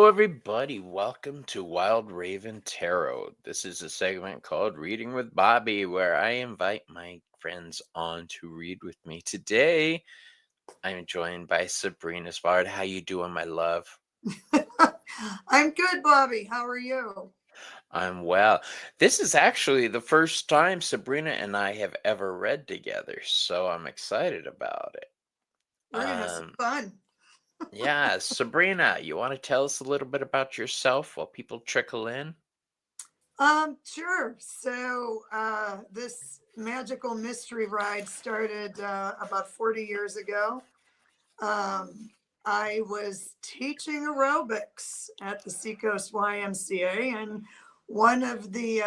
Hello, everybody. Welcome to Wild Raven Tarot. This is a segment called Reading with Bobby, where I invite my friends on to read with me. Today, I'm joined by Sabrina's. How you doing, my love? I'm good, Bobby. How are you? I'm well. This is actually the first time Sabrina and I have ever read together, so I'm excited about it. We're gonna have some fun. Yeah, Sabrina, you want to tell us a little bit about yourself while people trickle in? Sure. So this magical mystery ride started about 40 years ago. Um, I was teaching aerobics at the Seacoast YMCA, and one of the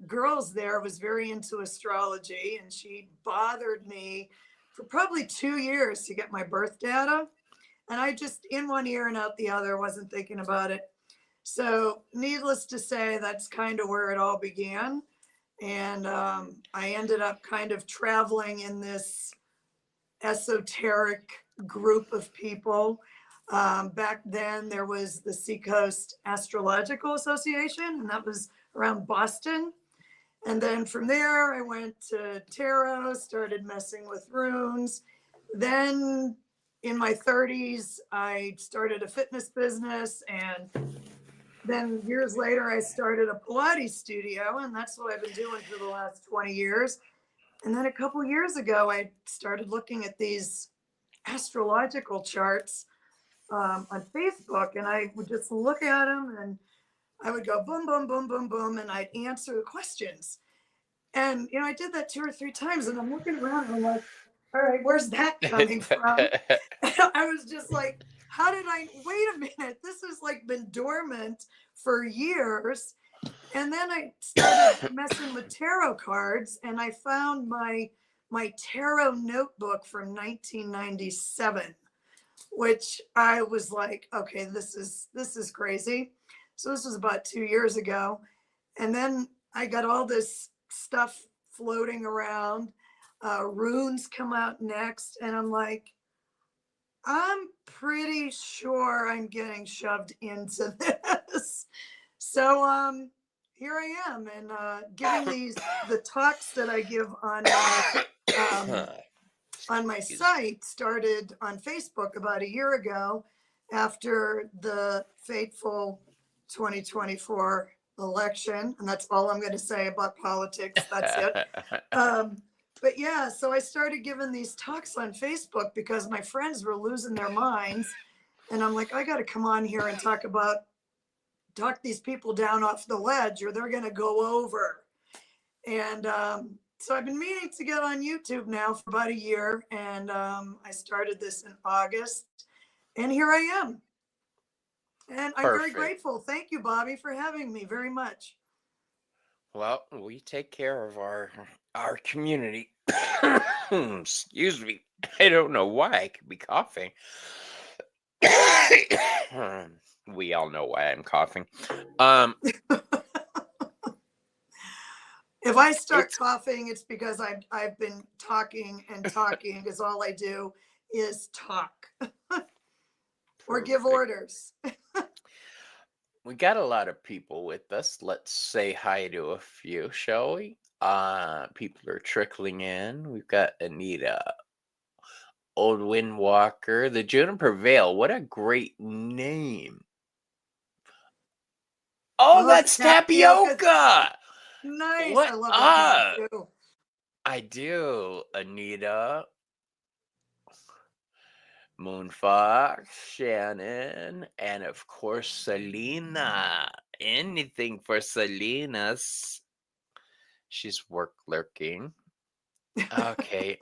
girls there was very into astrology, and she bothered me for probably 2 years to get my birth data. And I just, in one ear and out the other, wasn't thinking about it. So, needless to say, that's kind of where it all began. And I ended up kind of traveling in this esoteric group of people. Back then, there was the Seacoast Astrological Association, and that was around Boston. And then from there, I went to tarot, started messing with runes. Then in my 30s, I started a fitness business. And then years later, I started a Pilates studio. And that's what I've been doing for the last 20 years. And then a couple years ago, I started looking at these astrological charts on Facebook. And I would just look at them and I would go boom, boom, boom, boom, boom. And I'd answer the questions. And, I did that 2 or 3 times and I'm looking around and I'm like, all right, where's that coming from? I was just like, wait a minute, this has like been dormant for years. And then I started messing with tarot cards and I found my tarot notebook from 1997, which I was like, okay, this is crazy. So this was about 2 years ago. And then I got all this stuff floating around. Runes come out next. And I'm like, I'm pretty sure I'm getting shoved into this. So here I am, and giving the talks that I give on my site started on Facebook about a year ago after the fateful 2024 election. And that's all I'm going to say about politics. That's it. But yeah, so I started giving these talks on Facebook because my friends were losing their minds. And I'm like, I got to come on here and talk these people down off the ledge or they're going to go over. And so I've been meaning to get on YouTube now for about a year. And I started this in August. And here I am. And I'm very grateful. Thank you, Bobby, for having me very much. Well, we take care of our community. Excuse me. I don't know why I could be coughing. We all know why I'm coughing. If I start coughing, it's because I've been talking and talking because all I do is talk or give orders. We got a lot of people with us. Let's say hi to a few, shall we? People are trickling in. We've got Anita, Old Windwalker, the Juniper Vale. What a great name. Oh, that's Tapioca. Nice. What I love that name too. I do, Anita. Moonfox, Shannon, and of course Selena. Anything for Selena. She's work lurking. Okay.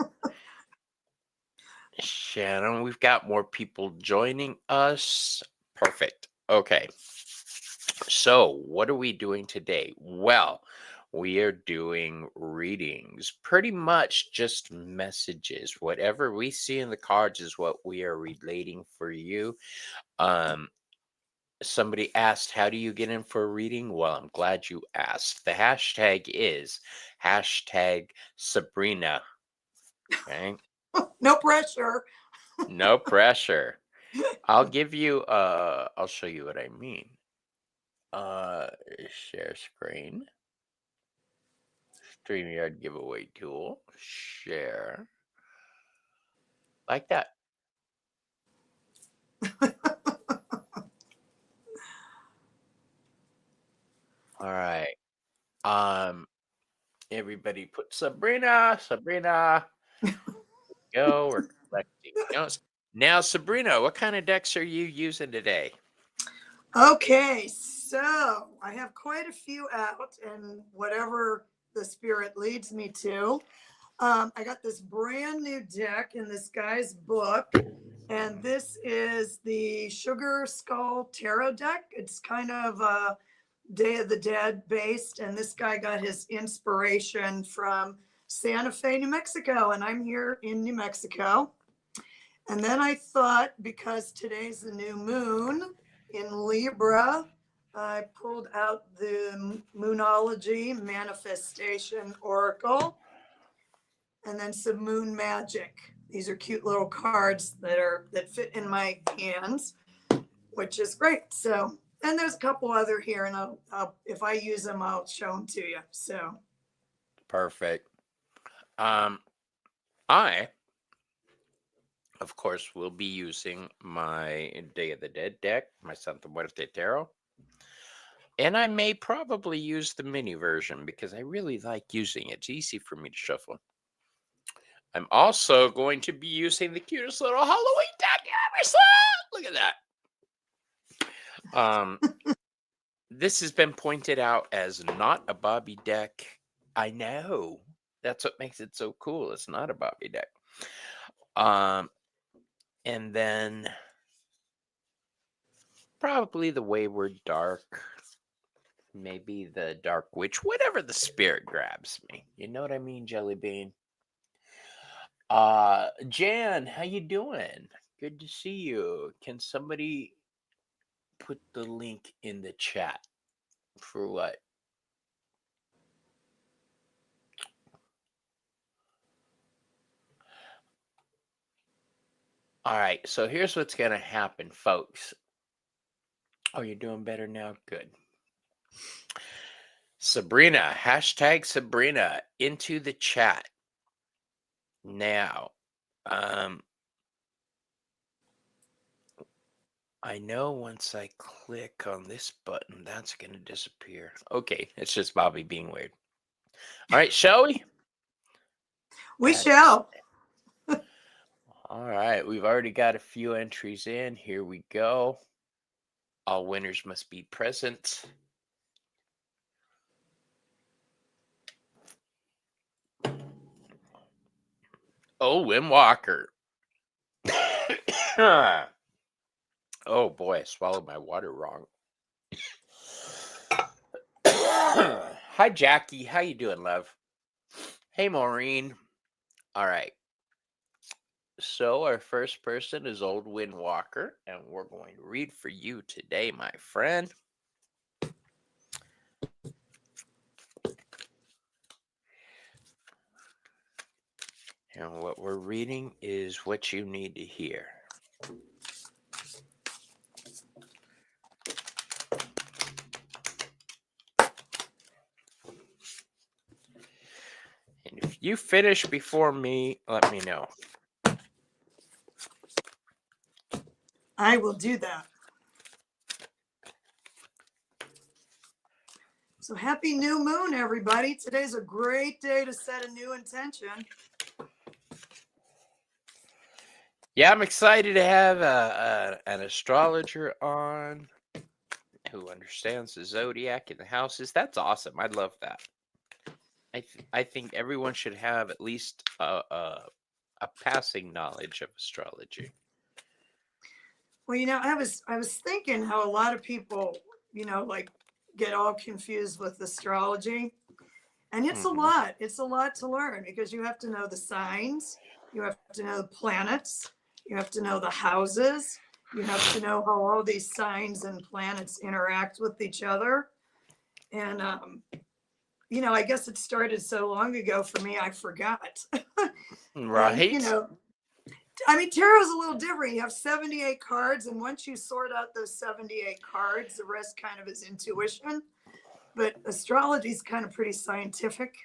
Shannon, we've got more people joining us. Perfect. Okay. So, what are we doing today? Well, we are doing readings, pretty much just messages. Whatever we see in the cards is what we are relating for you. Somebody asked, how do you get in for a reading? Well, I'm glad you asked. The hashtag is #Sabrina. Okay. No pressure. No pressure. I'll give you I'll show you what I mean. Share screen. StreamYard giveaway tool. Share. Like that. All right. Everybody put Sabrina. Go. We're collecting notes. Now, Sabrina, what kind of decks are you using today? Okay, so I have quite a few out, and whatever the spirit leads me to. I got this brand new deck in this guy's book, and this is the Sugar Skull Tarot deck. It's kind of Day of the Dead based, and this guy got his inspiration from Santa Fe, New Mexico, and I'm here in New Mexico. And then I thought, because today's the new moon in Libra, I pulled out the Moonology Manifestation Oracle, and then some Moon Magic. These are cute little cards that fit in my hands, which is great. So, and there's a couple other here, and I'll if I use them, I'll show them to you. So perfect. I, of course, will be using my Day of the Dead deck, my Santa Muerte Tarot. And I may probably use the mini version because I really like using it. It's easy for me to shuffle. I'm also going to be using the cutest little Halloween deck you ever saw. Look at that. This has been pointed out as not a Bobby deck. I know. That's what makes it so cool. It's not a Bobby deck. And then probably the Wayward Dark. Maybe the Dark Witch. Whatever the spirit grabs me. You know what I mean, Jelly Bean? Jan, how you doing? Good to see you. Can somebody put the link in the chat for what? All right, so here's what's going to happen, folks. Oh, you're doing better now? Good. Sabrina, hashtag Sabrina into the chat now. I know once I click on this button, that's going to disappear. Okay, it's just Bobby being weird. All right, shall we? we shall. All right, we've already got a few entries in. Here we go. All winners must be present. Oh, Wim Walker. Oh boy, I swallowed my water wrong. Hi, Jackie. How you doing, love? Hey, Maureen. All right. So our first person is old Win Walker, and we're going to read for you today, my friend. And what we're reading is what you need to hear. And if you finish before me, let me know. I will do that. So happy new moon, everybody. Today's a great day to set a new intention. Yeah, I'm excited to have an astrologer on who understands the zodiac and the houses. That's awesome. I love that. I think everyone should have at least a passing knowledge of astrology. Well, I was thinking how a lot of people, like get all confused with astrology. And it's a lot. It's a lot to learn because you have to know the signs, you have to know the planets, you have to know the houses, you have to know how all these signs and planets interact with each other. And I guess it started so long ago for me, I forgot. Right. And, I mean, tarot's a little different. You have 78 cards, and once you sort out those 78 cards, the rest kind of is intuition. But astrology is kind of pretty scientific.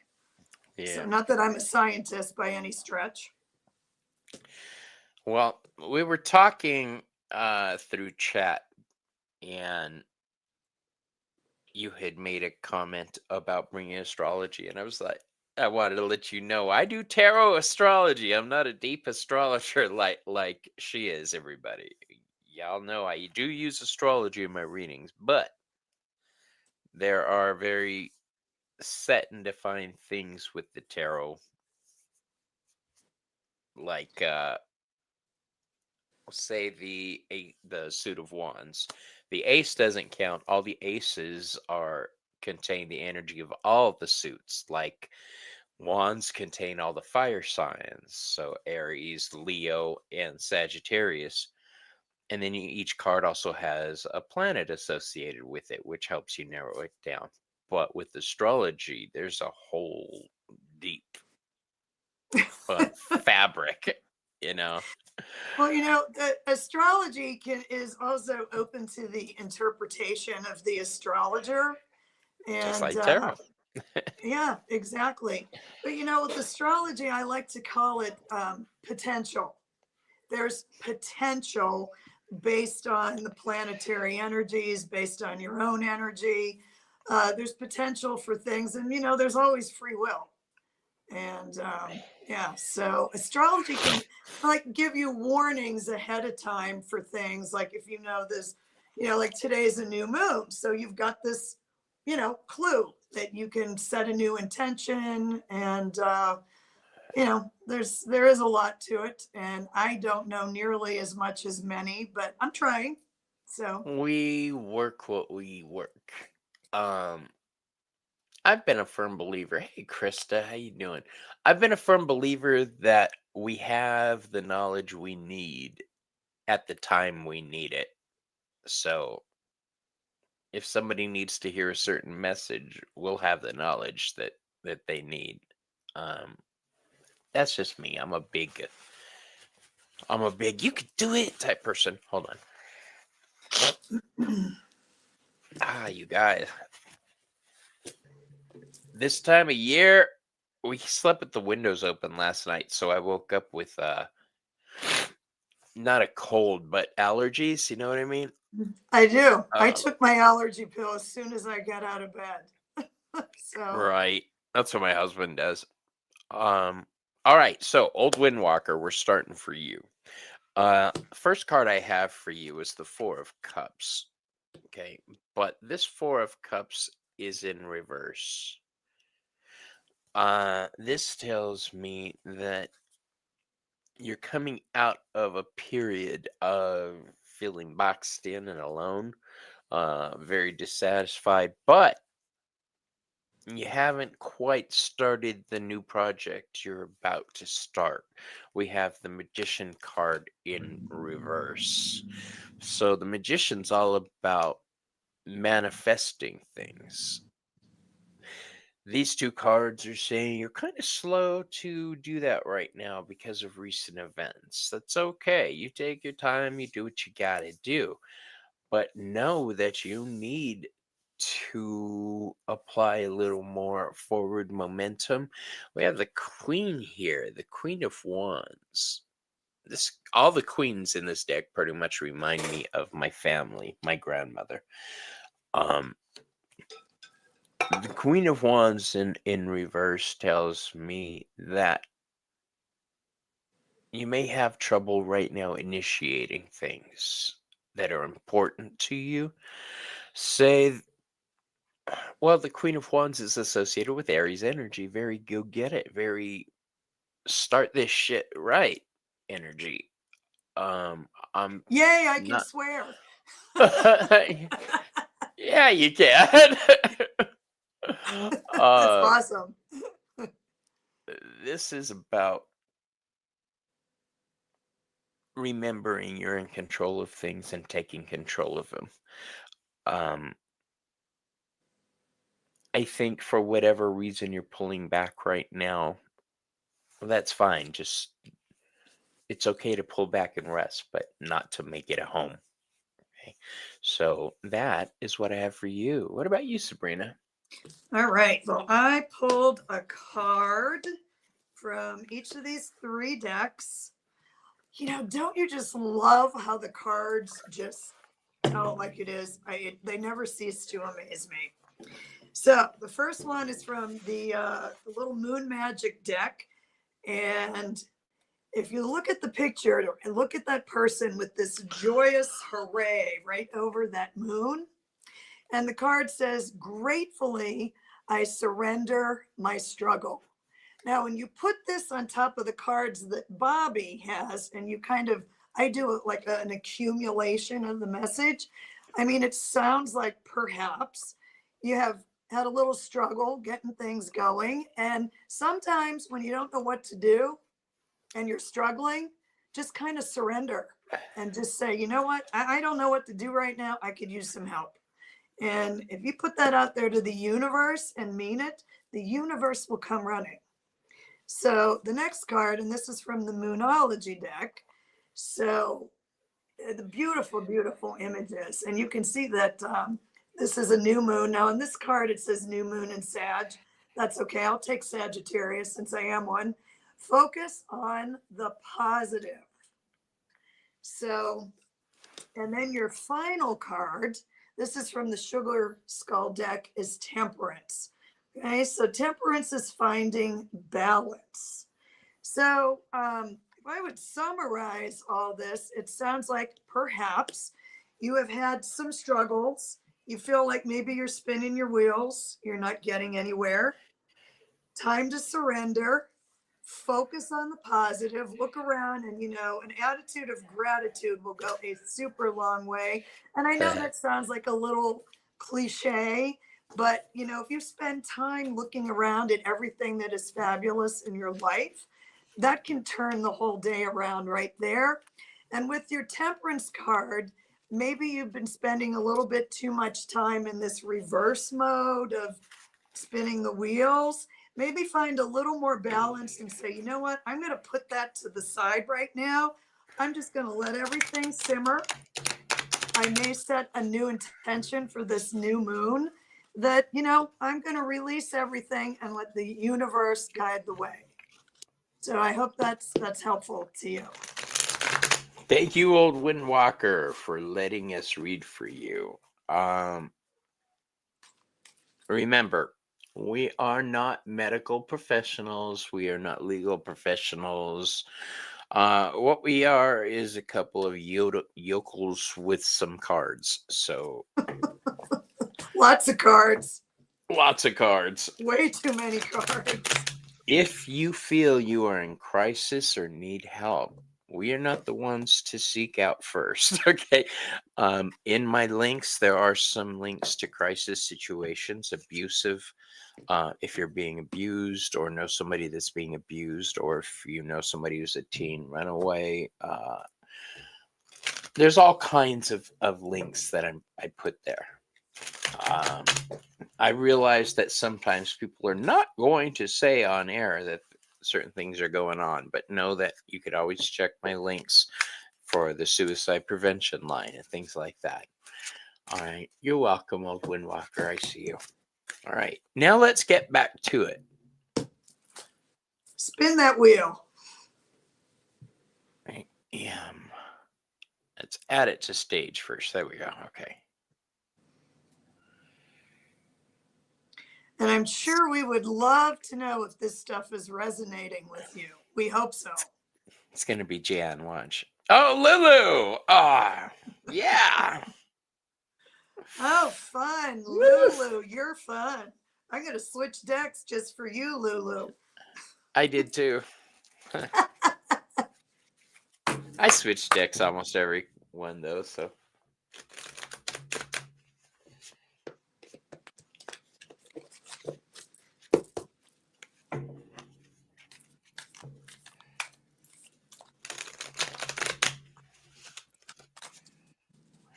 So, Yeah. not that I'm a scientist by any stretch. Well, we were talking through chat, and you had made a comment about bringing astrology, and I was like, I wanted to let you know I do tarot astrology. I'm not a deep astrologer like she is. Everybody, y'all know I do use astrology in my readings, but there are very set and defined things with the tarot, like say the suit of wands. The ace doesn't count. All the aces are contain the energy of all the suits. Like wands contain all the fire signs, so Aries, Leo, and Sagittarius. And then each card also has a planet associated with it, which helps you narrow it down. But with astrology, there's a whole deep fabric, you know. Well, the astrology is also open to the interpretation of the astrologer. Just And like tarot. yeah, exactly. But with astrology, I like to call it potential. There's potential based on the planetary energies, based on your own energy. There's potential for things, and there's always free will. And yeah, so astrology can like give you warnings ahead of time for things, like if this, like today's a new moon, so you've got this, clue that you can set a new intention. And there is a lot to it, and I don't know nearly as much as many, but I'm trying. So We work what we work. Um, I've been a firm believer. Hey, Krista, how you doing? I've been a firm believer that we have the knowledge we need at the time we need it. So if somebody needs to hear a certain message, we'll have the knowledge that they need. Um, that's just me. I'm a big you could do it type person. Hold on. You guys. This time of year, we slept with the windows open last night, so I woke up with not a cold, but allergies. You know what I mean? I do. I Um, took my allergy pill as soon as I got out of bed. So right. That's what my husband does. Um, all right. So, Old Windwalker, we're starting for you. First card I have for you is the Four of Cups. Okay, but this Four of Cups is in reverse. This tells me that you're coming out of a period of feeling boxed in and alone, very dissatisfied, but you haven't quite started the new project you're about to start. We have the Magician card in reverse. So the Magician's all about manifesting things. These two cards are saying you're kind of slow to do that right now because of recent events. That's okay. You take your time, you do what you got to do. But know that you need to apply a little more forward momentum. We have the Queen here, the Queen of Wands. All the queens in this deck pretty much remind me of my family, my grandmother. Um, the Queen of Wands in reverse tells me that you may have trouble right now initiating things that are important to you. Say, well, the Queen of Wands is associated with Aries energy, very go get it, very start this shit right energy. I'm yay, I can not. swear. Yeah, you can. That's uh, awesome. this is about remembering you're in control of things and taking control of them. Um, I think for whatever reason you're pulling back right now, that's fine. Just it's okay to pull back and rest, but not to make it a home. Okay. So that is what I have for you. What about you, Sabrina? All right. Well, I pulled a card from each of these 3 decks. Don't you just love how the cards just tell it like it is? They never cease to amaze me. So the first one is from the little Moon Magic deck. And if you look at the picture and look at that person with this joyous hooray right over that moon, and the card says, "Gratefully, I surrender my struggle." Now, when you put this on top of the cards that Bobby has, and I do it like an accumulation of the message. I mean, it sounds like perhaps you have had a little struggle getting things going. And sometimes when you don't know what to do and you're struggling, just kind of surrender and just say, you know what? I don't know what to do right now. I could use some help. And if you put that out there to the universe and mean it, the universe will come running. So the next card, and this is from the Moonology deck. So the beautiful, beautiful images. And you can see that this is a new moon. Now in this card, it says new moon in Sag. That's okay. I'll take Sagittarius since I am one. Focus on the positive. So, and then your final card, this is from the Sugar Skull deck, is Temperance. Okay, so Temperance is finding balance. So if I would summarize all this, it sounds like perhaps you have had some struggles. You feel like maybe you're spinning your wheels. You're not getting anywhere. Time to surrender. Focus on the positive. Look around, and an attitude of gratitude will go a super long way. And I know that sounds like a little cliche, but if you spend time looking around at everything that is fabulous in your life, that can turn the whole day around right there. And with your Temperance card, maybe you've been spending a little bit too much time in this reverse mode of spinning the wheels. Maybe find a little more balance and say, you know what? I'm going to put that to the side right now. I'm just going to let everything simmer. I may set a new intention for this new moon that, I'm going to release everything and let the universe guide the way. So I hope that's helpful to you. Thank you, Old Windwalker, for letting us read for you. Remember, we are not medical professionals. We are not legal professionals. What we are is a couple of yokels with some cards. So Lots of cards. lots of cards. Way too many cards. If you feel you are in crisis or need help, we are not the ones to seek out first. Okay. In my links, there are some links to crisis situations, abusive. If you're being abused or know somebody that's being abused, or if you know somebody who's a teen runaway, there's all kinds of links that I put there. I realize that sometimes people are not going to say on air that certain things are going on, but know that you could always check my links for the suicide prevention line and things like that. All right. You're welcome, Old Windwalker. I see you. All right. Now let's get back to it. Spin that wheel. Right. Let's add it to stage first. There we go. Okay. And I'm sure we would love to know if this stuff is resonating with you. We hope so. It's going to be Jan, watch. Oh, Lulu. Ah, yeah. Oh, fun. Lulu, you're fun. I'm going to switch decks just for you, Lulu. I did too. I switch decks almost every one, though, so.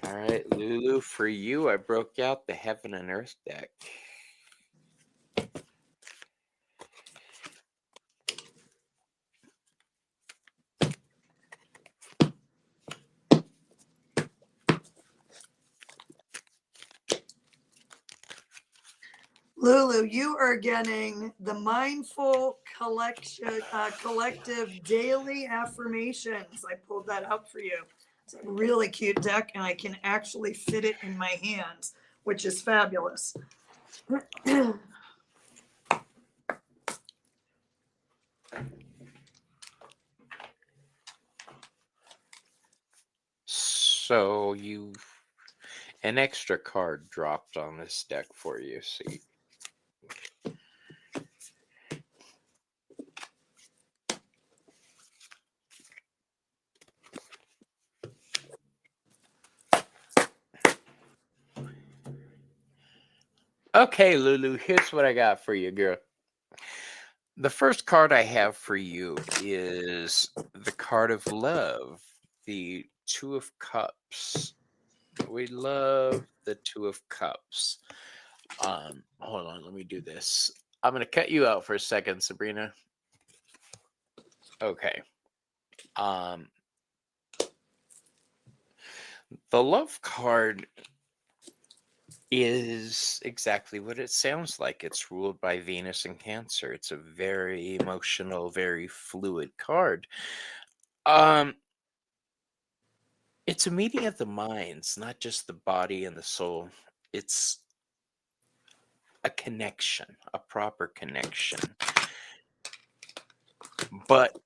All right, Lulu, for you, I broke out the Heaven and Earth deck. Lulu, you are getting the Mindful Collective Daily Affirmations. I pulled that out for you. It's a really cute deck, and I can actually fit it in my hands, which is fabulous. So an extra card dropped on this deck for you. See. Okay, Lulu, here's what I got for you, girl. The first card I have for you is the card of love, the Two of Cups. We love the Two of Cups. Hold on, let me do this. I'm going to cut you out for a second, Sabrina. Okay. The love card is exactly what it sounds like. It's ruled by Venus and Cancer. It's a very emotional, very fluid card. It's a meeting of the minds, not just the body and the soul. It's a connection, a proper connection. But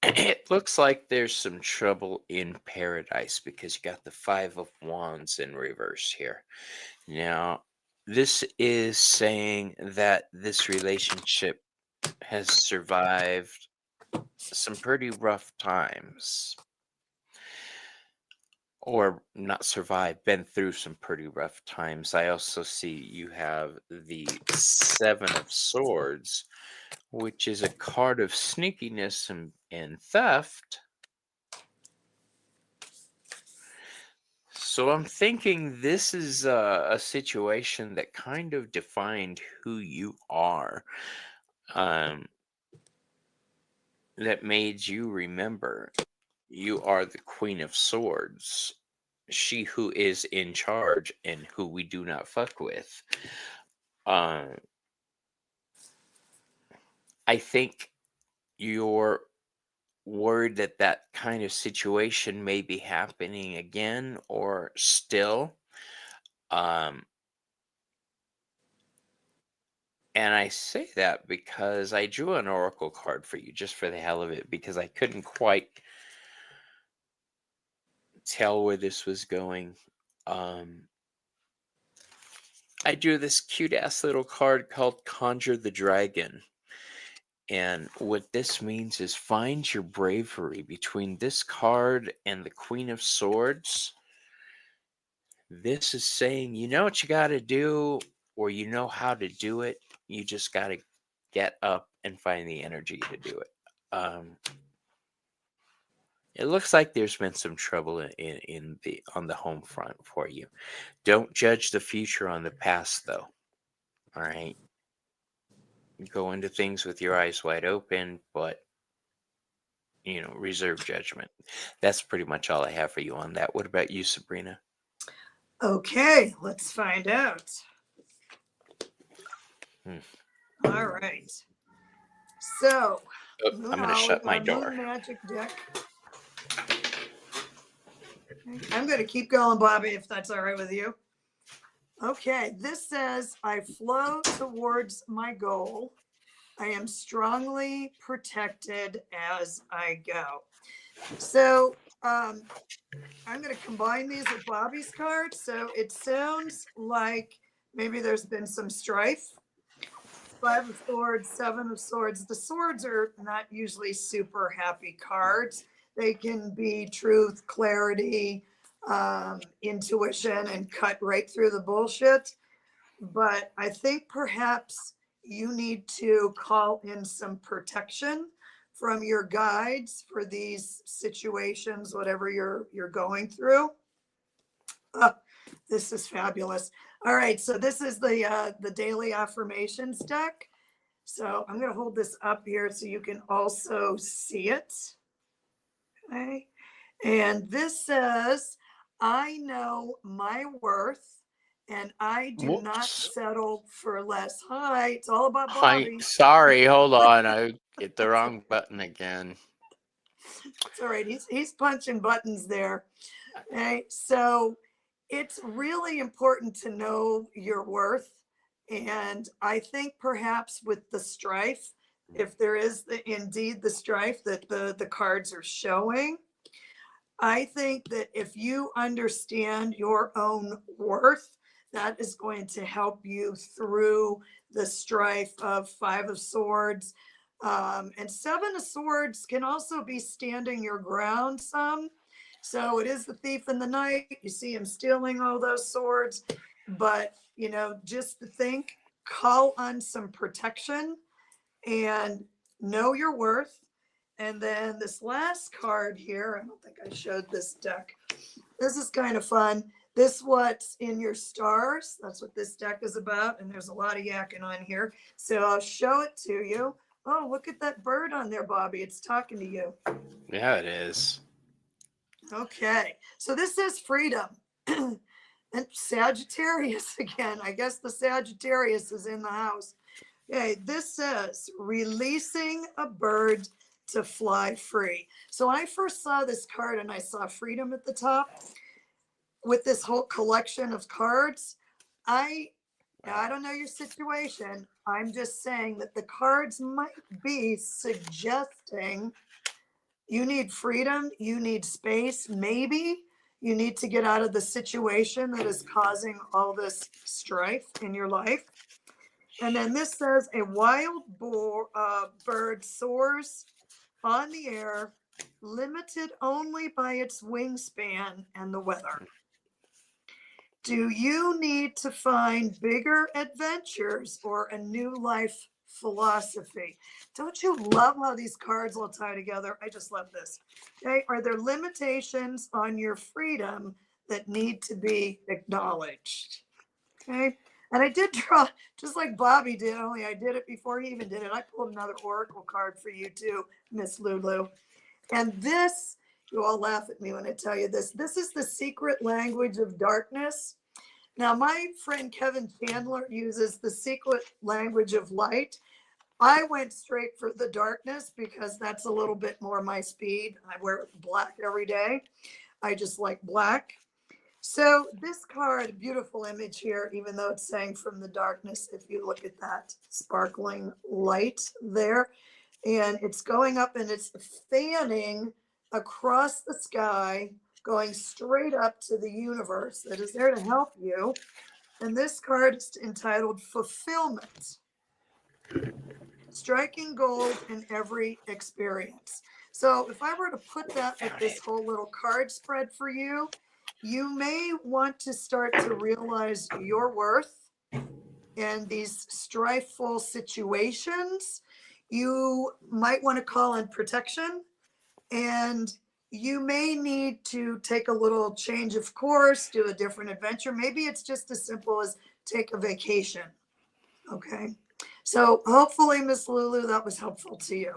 it looks like there's some trouble in paradise because you got the Five of Wands in reverse here. Now, this is saying that this relationship has survived some pretty rough times. Or not survived, been through some pretty rough times. I also see you have the Seven of Swords, which is a card of sneakiness and theft. So I'm thinking this is a situation that kind of defined who you are, that made you remember you are the Queen of Swords, she who is in charge and who we do not fuck with. I think you're worried that that kind of situation may be happening again or still. And I say that because I drew an oracle card for you just for the hell of it, because I couldn't quite tell where this was going. I drew this cute ass little card called Conjure the Dragon. And what this means is find your bravery between this card and the Queen of Swords. This is saying, you know what you got to do, or you know how to do it. You just got to get up and find the energy to do it. It looks like there's been some trouble on the home front for you. Don't judge the future on the past, though. All right. Go into things with your eyes wide open, but reserve judgment. That's pretty much all I have for you on that. What about you, Sabrina? Okay, let's find out. All right. So, I'm going to shut my door. Moon Magic deck. I'm going to keep going, Bobby, if that's all right with you. Okay, this says, I flow towards my goal. I am strongly protected as I go. So I'm going to combine these with Bobby's card. So it sounds like maybe there's been some strife. Five of Swords, Seven of Swords. The swords are not usually super happy cards. They can be truth, clarity, intuition, and cut right through the bullshit. But I think perhaps you need to call in some protection from your guides for these situations, whatever you're going through. This is fabulous. All right, so this is the daily affirmations deck. So I'm going to hold this up here so you can also see it. Okay, and this says, I know my worth And I do not Whoops. settle for less. Hi, it's all about Hi, Bobby. sorry, hold on. I hit the wrong button again. It's all right. He's punching buttons there. Okay, so it's really important to know your worth. And I think perhaps with the strife, if there is indeed the strife that the cards are showing, I think that if you understand your own worth, that is going to help you through the strife of Five of Swords. And Seven of Swords can also be standing your ground some. So it is the thief in the night. You see him stealing all those swords. But, you know, just to think, call on some protection and know your worth. And then this last card here, I don't think I showed this deck. This is kind of fun. This what's in your stars. That's what this deck is about. And there's a lot of yakking on here. So I'll show it to you. Oh, look at that bird on there, Bobby. It's talking to you. Yeah, it is. Okay. So this is freedom. And Sagittarius again. I guess the Sagittarius is in the house. Okay, this says releasing a bird to fly free. So I first saw this card and I saw freedom at the top with this whole collection of cards. I don't know your situation. I'm just saying that the cards might be suggesting you need freedom, you need space, maybe you need to get out of the situation that is causing all this strife in your life. And then this says a wild bird soars on the air, limited only by its wingspan and the weather. Do you need to find bigger adventures or a new life philosophy? Don't you love how these cards all tie together? I just love this. Okay. Are there limitations on your freedom that need to be acknowledged? Okay. And I did draw just like Bobby did, only I did it before he even did it. I pulled another oracle card for you too, Miss Lulu. And this, you all laugh at me when I tell you this. This is the secret language of darkness. Now, my friend Kevin Chandler uses the secret language of light. I went straight for the darkness because that's a little bit more my speed. I wear black every day. I just like black. So this card, beautiful image here, even though it's saying from the darkness, if you look at that sparkling light there, and it's going up and it's fanning across the sky, going straight up to the universe that is there to help you. And this card is entitled Fulfillment. Striking gold in every experience. So if I were to put that with this whole little card spread for you, you may want to start to realize your worth in these strifeful situations. You might want to call on protection, and you may need to take a little change of course, do a different adventure. Maybe it's just as simple as take a vacation. Okay. So hopefully, Miss Lulu, that was helpful to you.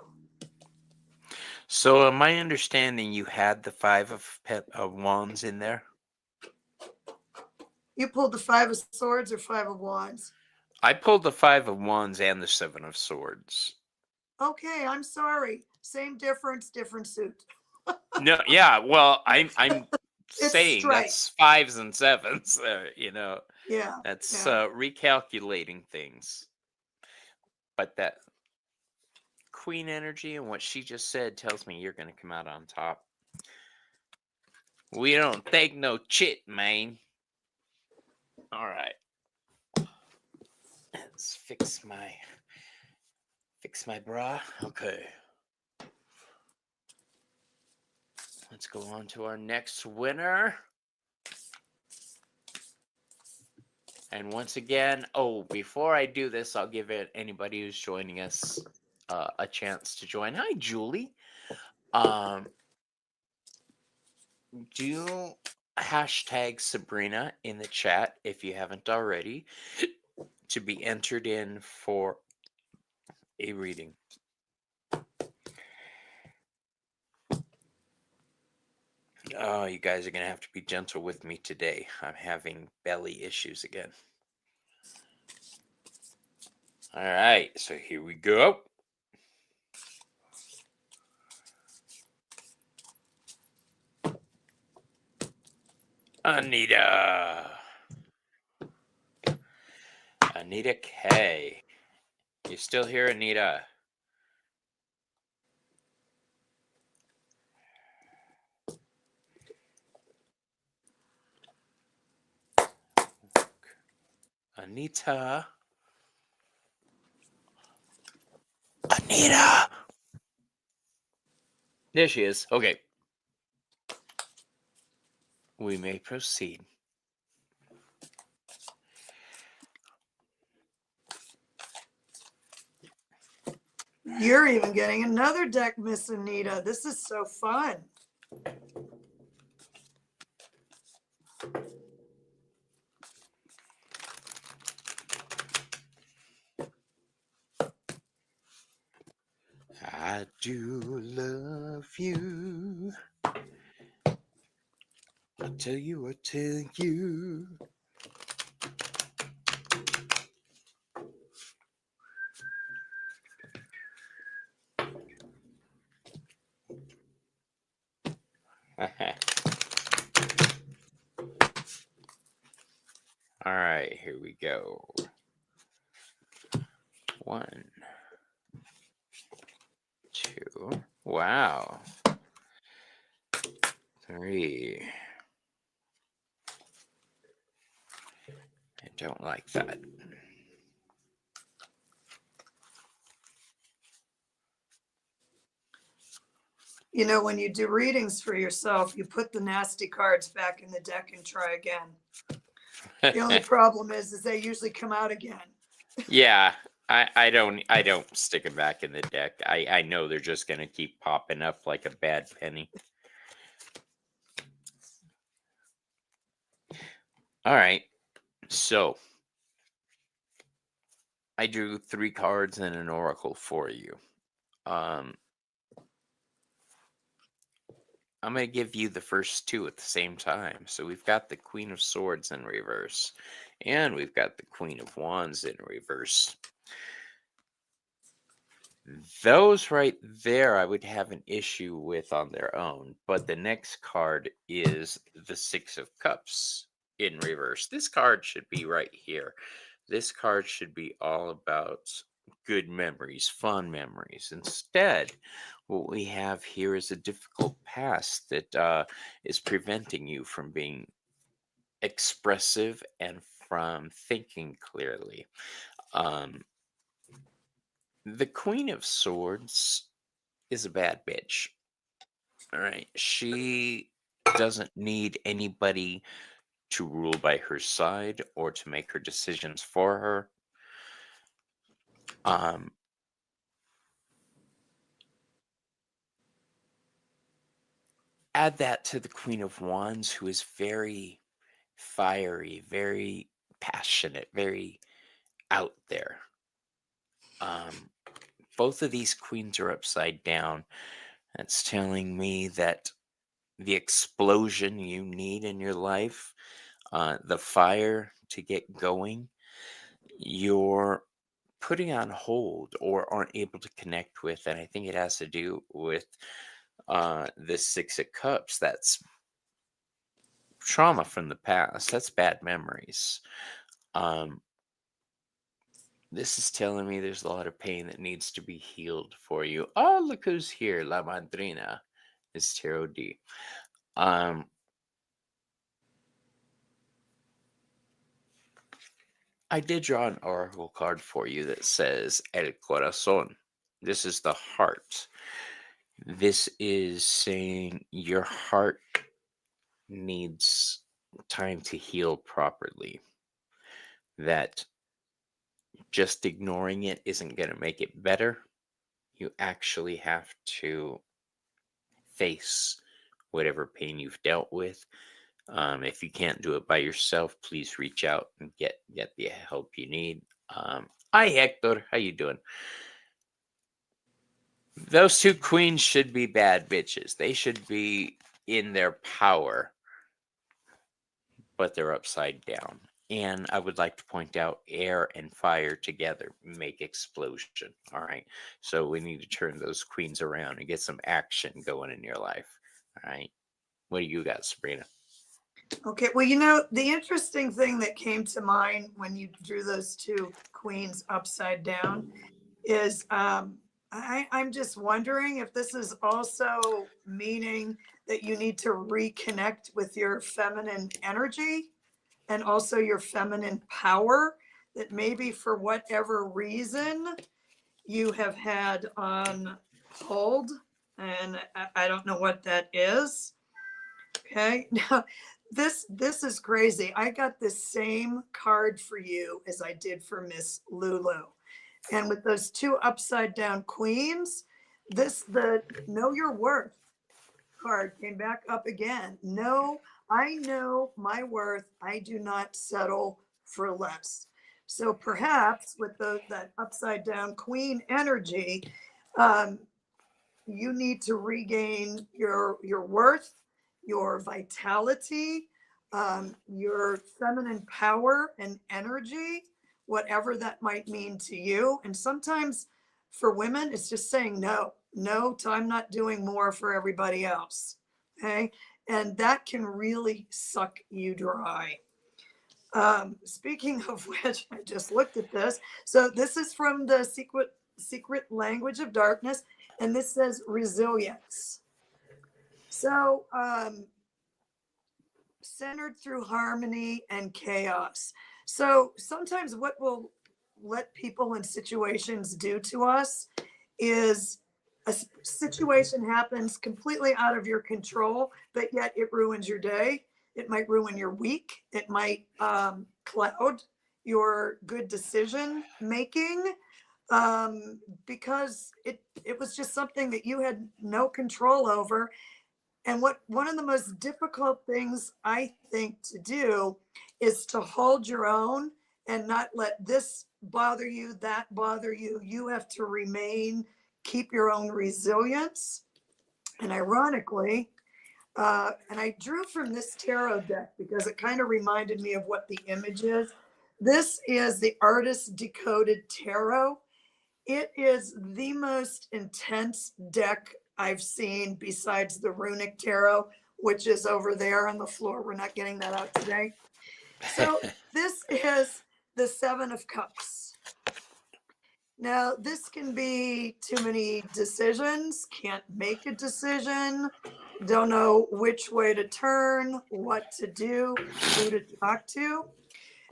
So, am I understanding you had the Five of Wands in there? You pulled the Five of Swords or Five of Wands? I pulled the Five of Wands and the Seven of Swords. Okay, I'm sorry. Same difference, different suit. No, yeah. Well, I'm saying strife. that's fives and sevens. Yeah. That's Yeah. recalculating things. But that Queen energy and what she just said tells me you're going to come out on top. We don't take no chit, man. All right. Let's fix my bra. Okay. Let's go on to our next winner. And once again, before I do this, I'll give anybody who's joining us a chance to join. Hi, Julie. Do hashtag Sabrina in the chat if you haven't already to be entered in for a reading. Oh, you guys are going to have to be gentle with me today. I'm having belly issues again. All right, so here we go. Anita. Anita K. You still here, Anita? Anita. Anita. There she is. Okay. We may proceed. You're even getting another deck, Miss Anita. This is so fun. I do love you. I tell you, I tell you. All right, here we go. 1, 2. Wow. 3. I don't like that. You know, when you do readings for yourself, you put the nasty cards back in the deck and try again. The only problem is they usually come out again. Yeah, I don't stick them back in the deck. I know they're just gonna keep popping up like a bad penny. All right, so I drew 3 cards and an oracle for you. I'm going to give you the first 2 at the same time. So we've got the Queen of Swords in reverse, and we've got the Queen of Wands in reverse. Those right there I would have an issue with on their own, but the next card is the 6 of Cups in reverse. This card should be right here. This card should be all about good memories, fun memories. Instead, what we have here is a difficult past that is preventing you from being expressive and from thinking clearly. The Queen of Swords is a bad bitch. All right. She doesn't need anybody to rule by her side or to make her decisions for her. Add that to the Queen of Wands, who is very fiery, very passionate, very out there. Both of these queens are upside down. That's telling me that the explosion you need in your life, the fire to get going, you're putting on hold or aren't able to connect with. And I think it has to do with the 6 of Cups. That's trauma from the past. That's bad memories. This is telling me there's a lot of pain that needs to be healed for you. Oh, look who's here. La Madrina is Tarot D. I did draw an oracle card for you that says El Corazón. This is the heart. This is saying your heart needs time to heal properly. That just ignoring it isn't going to make it better. You actually have to face whatever pain you've dealt with. If you can't do it by yourself, please reach out and get the help you need. Hi, Hector. How you doing? Those 2 queens should be bad bitches. They should be in their power, but they're upside down. And I would like to point out air and fire together make explosion. All right. So we need to turn those queens around and get some action going in your life. All right. What do you got, Sabrina? Okay, well, you know, the interesting thing that came to mind when you drew those two queens upside down is I'm just wondering if this is also meaning that you need to reconnect with your feminine energy and also your feminine power, that maybe for whatever reason you have had on hold. And I don't know what that is. Okay. Now, this is crazy. I got the same card for you as I did for Miss Lulu. And with those two upside down queens, the know your worth card came back up again. No, I know my worth. I do not settle for less. So perhaps with that upside down queen energy, um, you need to regain your worth, your vitality, your feminine power and energy, whatever that might mean to you. And sometimes for women, it's just saying no, no, I'm not doing more for everybody else. Okay. And that can really suck you dry. Speaking of which, I just looked at this. So this is from the secret language of darkness, and this says resilience. So centered through harmony and chaos. So sometimes what will let people in situations do to us is a situation happens completely out of your control, but yet it ruins your day. It might ruin your week. It might cloud your good decision making, because it was just something that you had no control over. And what one of the most difficult things I think to do is to hold your own and not let this bother you, that bother you. You have to remain, keep your own resilience. And ironically, and I drew from this tarot deck because it kind of reminded me of what the image is. This is the Artist Decoded Tarot. It is the most intense deck I've seen besides the Runic Tarot, which is over there on the floor. We're not getting that out today. So this is the Seven of Cups. Now, this can be too many decisions, can't make a decision, don't know which way to turn, what to do, who to talk to.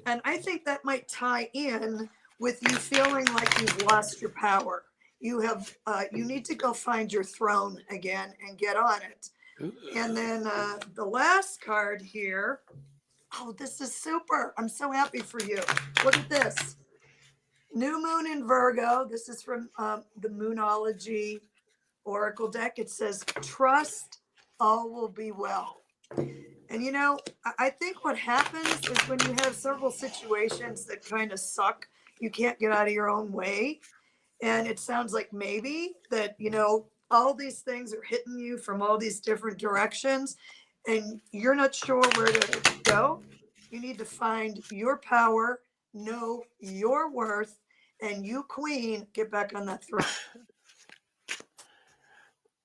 And I think that might tie in with you feeling like you've lost your power. You have, you need to go find your throne again and get on it. And then the last card here. Oh, this is super. I'm so happy for you. Look at this. New moon in Virgo. This is from the Moonology Oracle deck. It says, trust all will be well. And you know, I think what happens is when you have several situations that kind of suck, you can't get out of your own way. And it sounds like maybe that, you know, all these things are hitting you from all these different directions and you're not sure where to go. You need to find your power, know your worth, and you, queen, get back on that throne.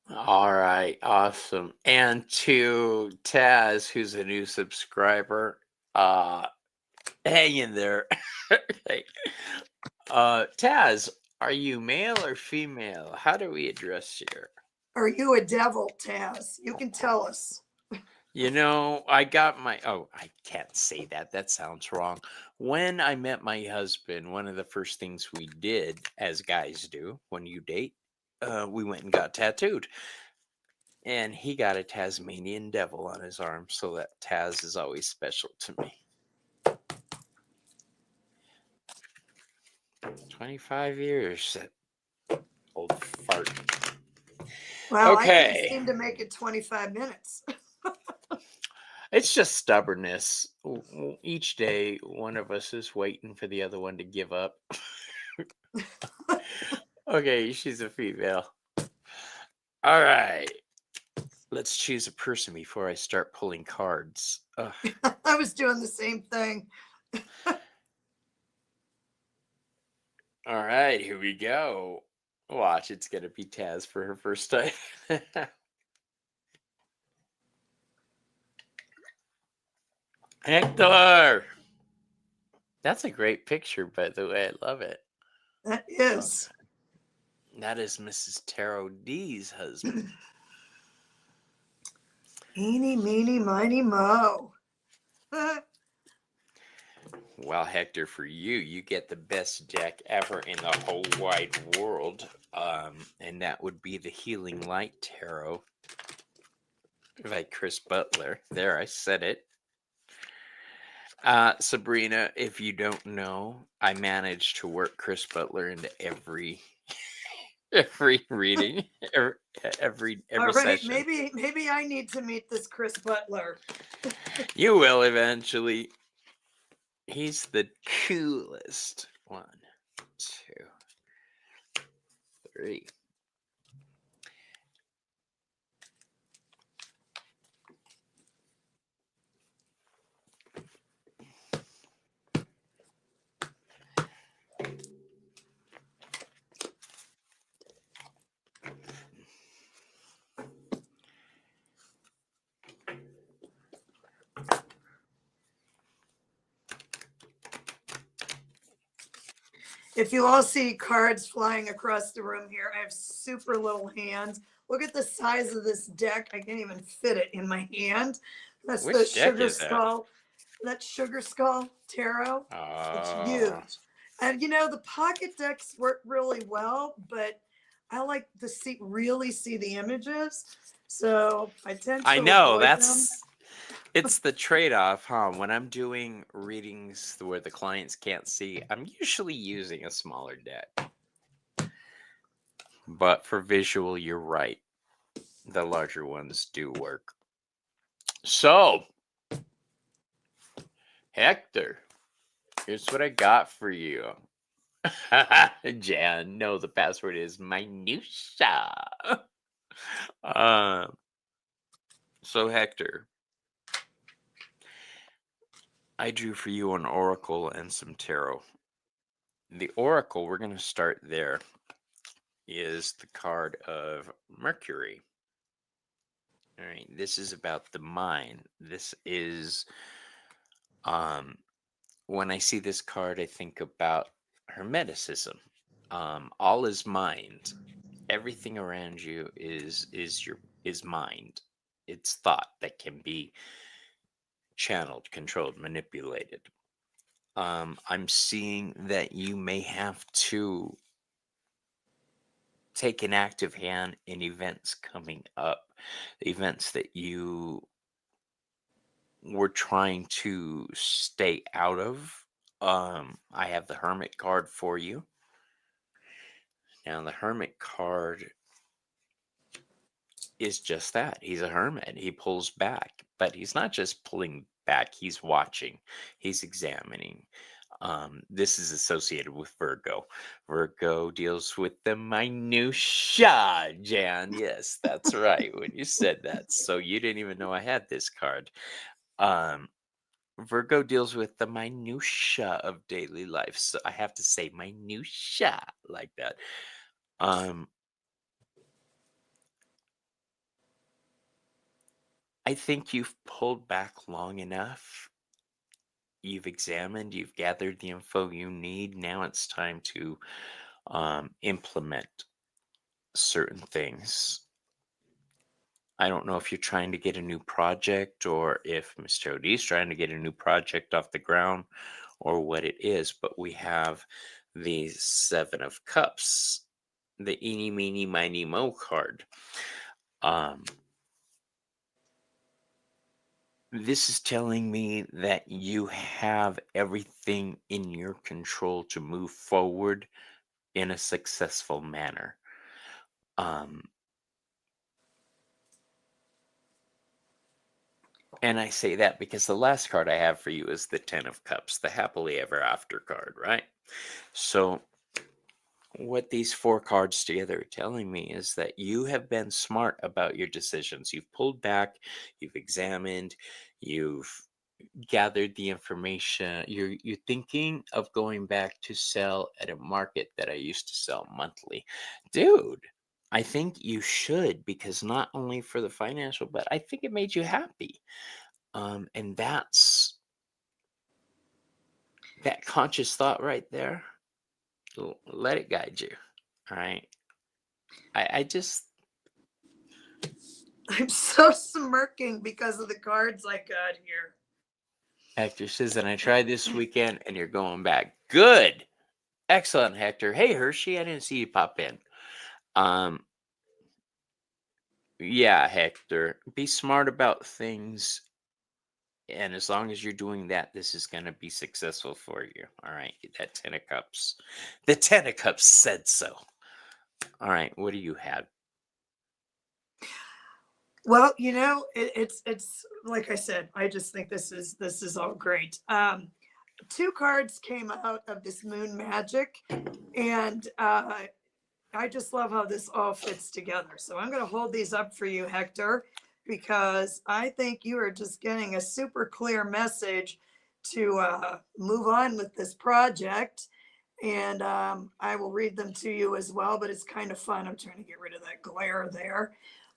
All right, awesome. And to Taz, who's a new subscriber, hang in there. Hey. Taz, are you male or female? How do we address you? Are you a devil, Taz? You can tell us. You know, I got my, oh, I can't say that. That sounds wrong. When I met my husband, one of the first things we did, as guys do when you date, we went and got tattooed. And he got a Tasmanian devil on his arm, so that Taz is always special to me. 25 years, that old fart. Well, I can't Okay. seem to make it 25 minutes. It's just stubbornness. Each day, one of us is waiting for the other one to give up. Okay, she's a female. All right. Let's choose a person before I start pulling cards. Ugh. I was doing the same thing. All right, here we go. Watch, it's gonna be Taz for her first time. Hector! That's a great picture, by the way. I love it. That is. That is Mrs. Tarot D's husband. Eeny, meeny, miny, mo. Well, Hector, for you, you get the best deck ever in the whole wide world. And that would be the Healing Light Tarot by Chris Butler. There, I said it. Sabrina, if you don't know, I managed to work Chris Butler into every reading, every All right, session. maybe I need to meet this Chris Butler. You will eventually. He's the coolest. 1, 2, 3. If you all see cards flying across the room here, I have super little hands. Look at the size of this deck. I can't even fit it in my hand. That's Which the deck Sugar is that? Skull. That's Sugar Skull Tarot. It's huge. And you know, the pocket decks work really well, but I like to really see the images. So I tend to I know, avoid them. it's the trade-off, huh? When I'm doing readings where the clients can't see, I'm usually using a smaller deck. But for visual, you're right. The larger ones do work. So, Hector, here's what I got for you. Jan, no, the password is minutia. So, Hector, I drew for you an oracle and some tarot. The oracle, we're going to start there, is the card of Mercury. All right, this is about the mind. This is, when I see this card, I think about Hermeticism. All is mind. Everything around you is mind. It's thought that can be channeled, controlled, manipulated. I'm seeing that you may have to take an active hand in events coming up, events that you were trying to stay out of. I have the Hermit card for you. Now, the Hermit card is just that. He's a hermit. He pulls back, but he's not just pulling back, he's watching, he's examining. This is associated with Virgo. Virgo deals with the minutia, Jan. Yes, that's right. When you said that. So you didn't even know I had this card. Virgo deals with the minutia of daily life. So I have to say minutia like that. I think you've pulled back long enough. You've examined, you've gathered the info you need. Now it's time to implement certain things. I don't know if you're trying to get a new project or if Miss Jody's trying to get a new project off the ground or what it is, but we have the 7 of Cups, the eeny, meeny, miny, mo card. This is telling me that you have everything in your control to move forward in a successful manner. And I say that because the last card I have for you is the 10 of Cups, the happily ever after card, right? So what these 4 cards together are telling me is that you have been smart about your decisions. You've pulled back, you've examined, you've gathered the information. You're thinking of going back to sell at a market that I used to sell monthly. Dude, I think you should, because not only for the financial, but I think it made you happy. And that's that conscious thought right there. Let it guide you. All right. I just I'm so smirking because of the cards I got here. Hector says, and I tried this weekend and you're going back. Good. Excellent, Hector. Hey Hershey, I didn't see you pop in. Um yeah, Hector. Be smart about things. And as long as you're doing that, this is going to be successful for you. All right. That 10 of cups. The 10 of cups said so. All right. What do you have? Well, it's like I said, I just think this is all great. 2 cards came out of this moon magic, and I just love how this all fits together. So I'm going to hold these up for you, Hector, because I think you are just getting a super clear message to move on with this project. And I will read them to you as well, but it's kind of fun. I'm trying to get rid of that glare there.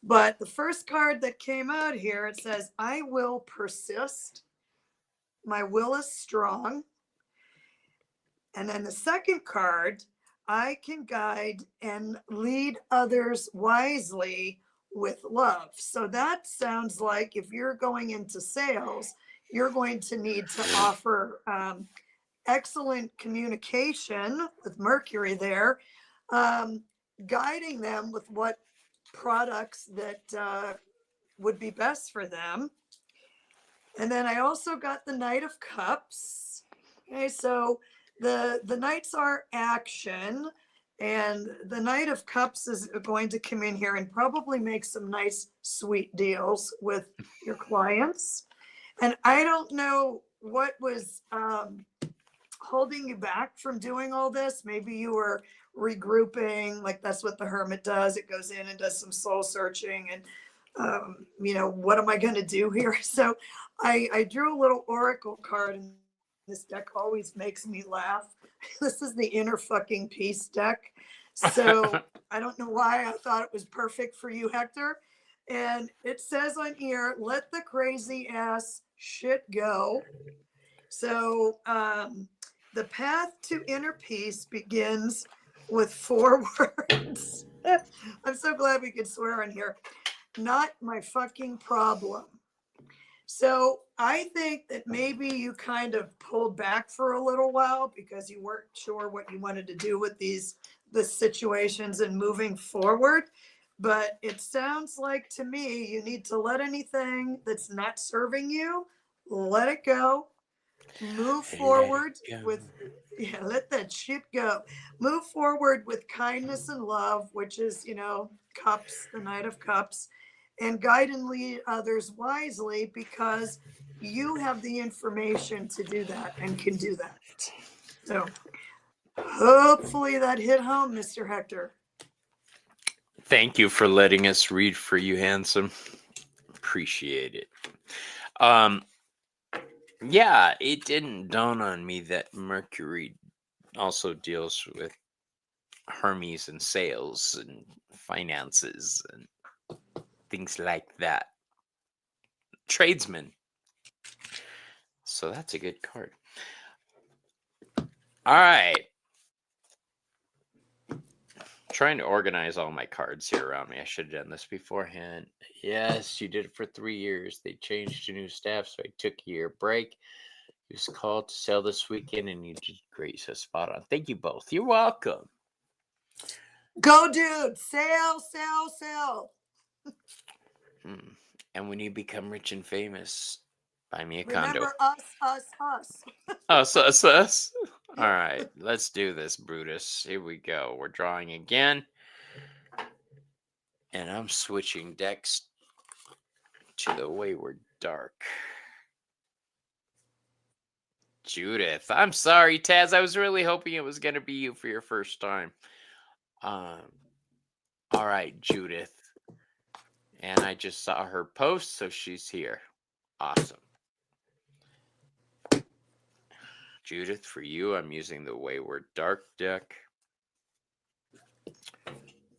But the first card that came out here, it says, I will persist. My will is strong. And then the second card, I can guide and lead others wisely with love. So that sounds like if you're going into sales, you're going to need to offer excellent communication with Mercury there, guiding them with what products that would be best for them. And then I also got the Knight of Cups. Okay, so the Knights are action, and the Knight of Cups is going to come in here and probably make some nice, sweet deals with your clients. And I don't know what was holding you back from doing all this. Maybe you were regrouping, like that's what the Hermit does. It goes in and does some soul searching and what am I going to do here? So I drew a little oracle card, and this deck always makes me laugh. This is the Inner Fucking Peace deck. So I don't know why I thought it was perfect for you, Hector. And it says on here, let the crazy ass shit go. So the path to inner peace begins with 4 words. I'm so glad we could swear on here. Not my fucking problem. So I think that maybe you kind of pulled back for a little while because you weren't sure what you wanted to do with the situations and moving forward. But it sounds like to me you need to let anything that's not serving you, let it go. Move forward with, let that shit go. Move forward with kindness and love, which is, cups, the Knight of Cups, and guide and lead others wisely because you have the information to do that and can do that. So hopefully that hit home, Mr. Hector. Thank you for letting us read for you, handsome. Appreciate it. Yeah, it didn't dawn on me that Mercury also deals with Hermes and sales and finances and things like that. Tradesman. So that's a good card. All right. Trying to organize all my cards here around me. I should have done this beforehand. Yes, you did it for 3 years. They changed to new staff, so I took a year break. You was called to sell this weekend, and you did great. So spot on. Thank you both. You're welcome. Go, dude. Sell, sell, sell. And when you become rich and famous, buy me a condo. Remember us. Us. All right, let's do this, Brutus. Here we go. We're drawing again. And I'm switching decks to the Wayward Dark. Judith. I'm sorry, Taz. I was really hoping it was going to be you for your first time. Um, all right, Judith. And I just saw her post, so she's here. Awesome. Judith, for you, I'm using the Wayward Dark deck.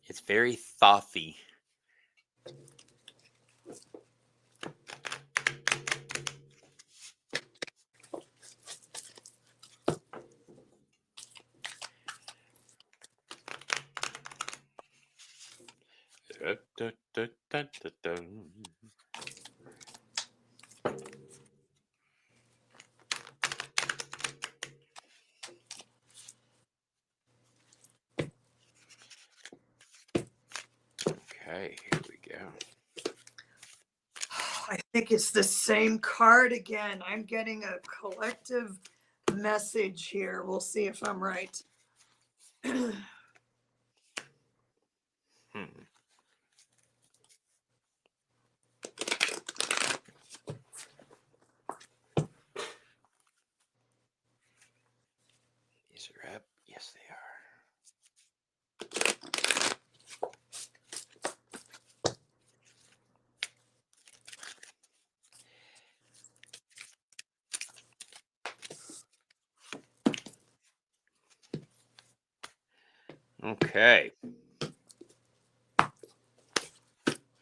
It's very thothy. Okay, here we go. I think it's the same card again. I'm getting a collective message here. We'll see if I'm right. Hmm. These are up. Yes, they are. Okay.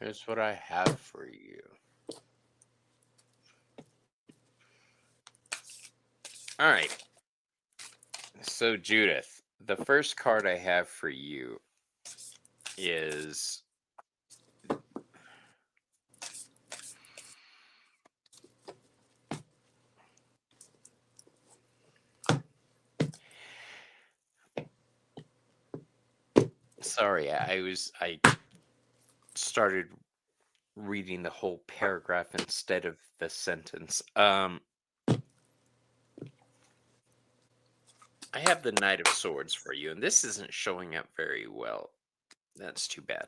Here's what I have for you. All right. So, Judith, the first card I have for you is sorry, I started reading the whole paragraph instead of the sentence. I have the Knight of Swords for you, and this isn't showing up very well. That's too bad.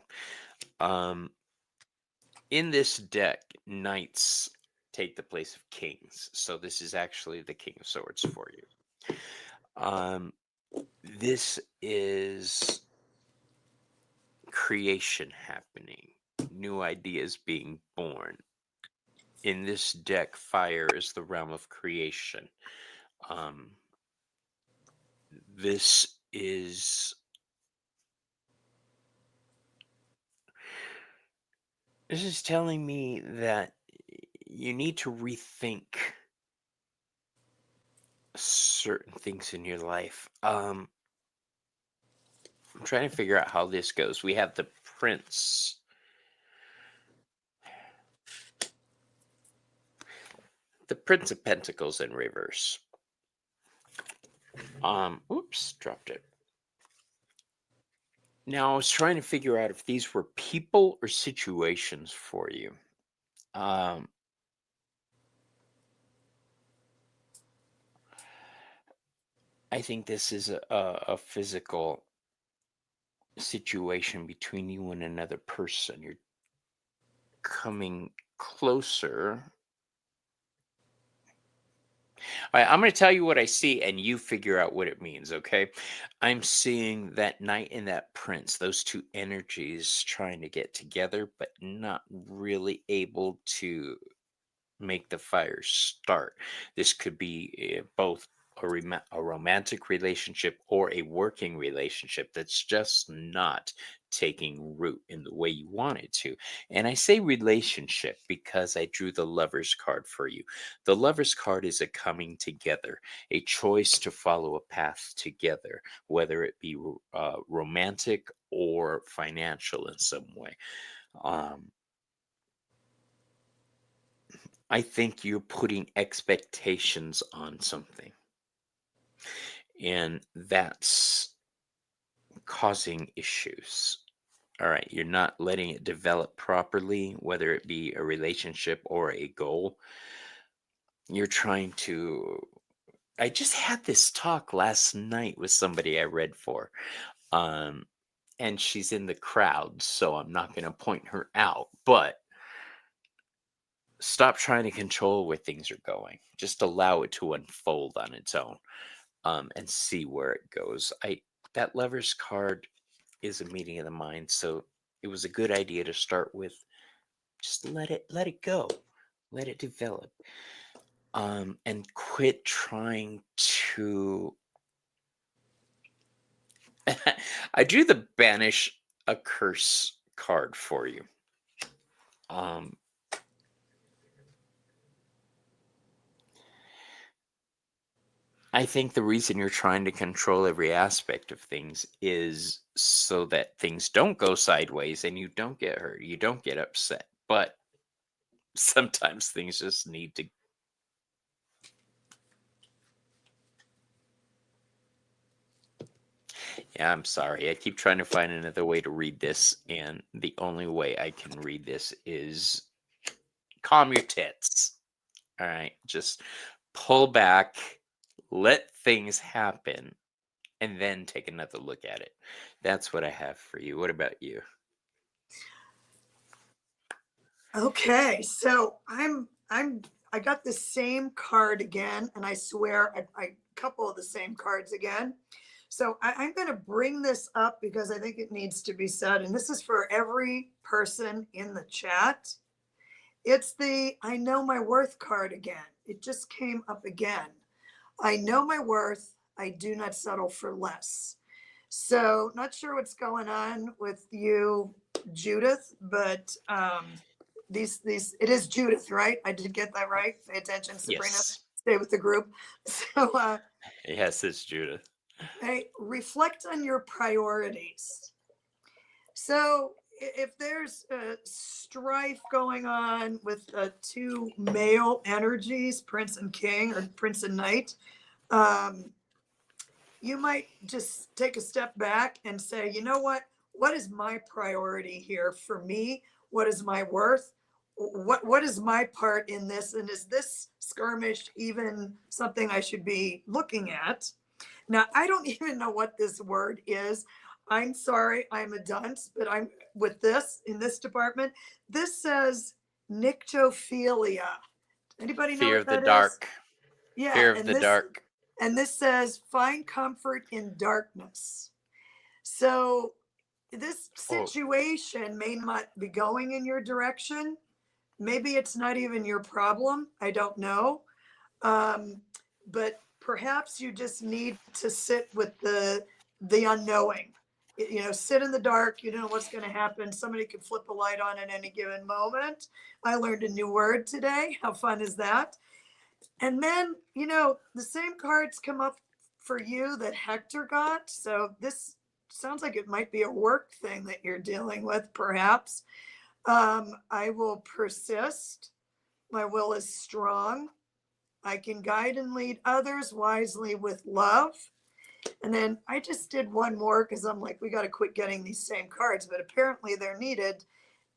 In this deck, knights take the place of kings, so this is actually the King of Swords for you. This is creation happening, new ideas being born. In this deck, fire is the realm of creation. This is telling me that you need to rethink certain things in your life. I'm trying to figure out how this goes. We have the Prince. The Prince of Pentacles in reverse. Oops, dropped it. Now, I was trying to figure out if these were people or situations for you. I think this is a physical situation between you and another person. You're coming closer. All right, I'm going to tell you what I see, and you figure out what it means, okay? I'm seeing that knight and that prince, those two energies trying to get together, but not really able to make the fire start. This could be both a romantic relationship or a working relationship that's just not taking root in the way you want it to. And I say relationship because I drew the Lover's card for you. The Lover's card is a coming together, a choice to follow a path together, whether it be romantic or financial in some way. I think you're putting expectations on something, and that's causing issues. All right, you're not letting it develop properly, whether it be a relationship or a goal. You're trying to. I just had this talk last night with somebody I read for, um, and she's in the crowd, so I'm not going to point her out, but stop trying to control where things are going. Just allow it to unfold on its own. And see where it goes. That Lover's card, is a meeting of the mind. So it was a good idea to start with just let it go. Let it develop. And quit trying to I drew the banish a curse card for you. I think the reason you're trying to control every aspect of things is so that things don't go sideways and you don't get hurt, you don't get upset. But sometimes things just need to. Yeah, I'm sorry. I keep trying to find another way to read this, and the only way I can read this is calm your tits. All right, just pull back, let things happen, and then take another look at it. That's what I have for you. What about you? Okay, so I got the same card again, and I swear I couple the same cards again. So I'm going to bring this up because I think it needs to be said, and this is for every person in the chat. It's the I know my worth card again. It just came up again. I know my worth. I do not settle for less. So not sure what's going on with you, Judith, but these it is Judith, right? I did get that right. Pay attention, Sabrina. Yes. Stay with the group. So Yes, it's Judith. hey, reflect on your priorities. So if there's strife going on with two male energies, Prince and King or Prince and Knight, you might just take a step back and say, you know what is my priority here for me? What is my worth? What is my part in this? And is this skirmish even something I should be looking at? Now, I don't even know what this word is. I'm sorry, I'm a dunce, but I'm with this in this department. This says nyctophilia. Anybody know Fear what of the that is? dark. Yeah, Fear of the dark. and this says find comfort in darkness. So this Oh, situation may not be going in your direction. Maybe it's not even your problem. I don't know. But perhaps you just need to sit with the unknowing. You know, sit in the dark. You don't know what's going to happen. Somebody could flip a light on at any given moment. I learned a new word today. How fun is that? And then, you know, the same cards come up for you that Hector got. So this sounds like it might be a work thing that you're dealing with, perhaps. I will persist. My will is strong. I can guide and lead others wisely with love. And then I just did one more because I'm like, we got to quit getting these same cards, but apparently they're needed.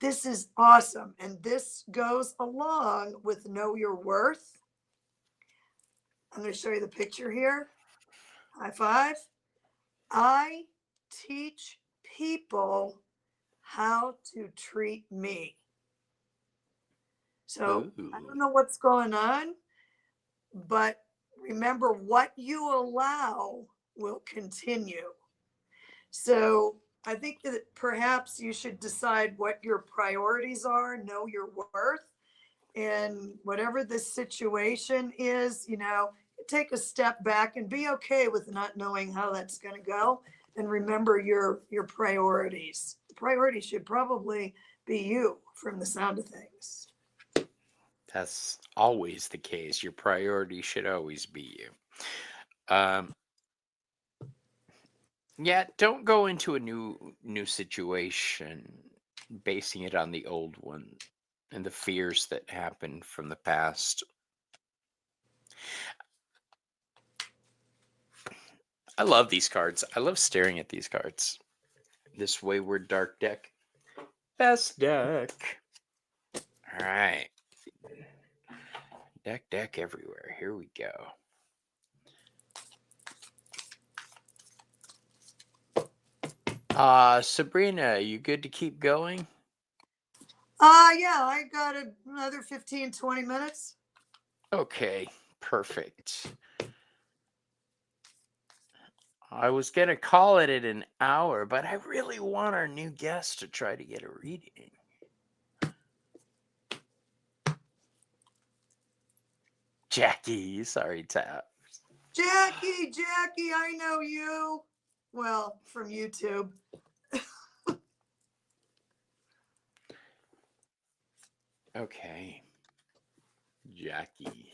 This is awesome. And this goes along with know your worth. I'm going to show you the picture here. High five. I teach people how to treat me. So I don't ooh. know what's going on, but remember what you allow will continue. So I think that perhaps you should decide what your priorities are, know your worth, and whatever this situation is, you know, take a step back and be okay with not knowing how that's going to go. And remember your priorities. The priority should probably be you from the sound of things. That's always the case. Your priority should always be you. Yeah, don't go into a new situation basing it on the old one and the fears that happened from the past. I love these cards. I love staring at these cards. This Wayward Dark deck. Best deck. All right. Deck everywhere. Here we go. Sabrina, you good to keep going? Yeah, I got another 15, 20 minutes. Okay, perfect. I was going to call it at an hour, but I really want our new guest to try to get a reading. Jackie, sorry, Tap. Jackie, I know you. Well, from YouTube. Okay. Jackie.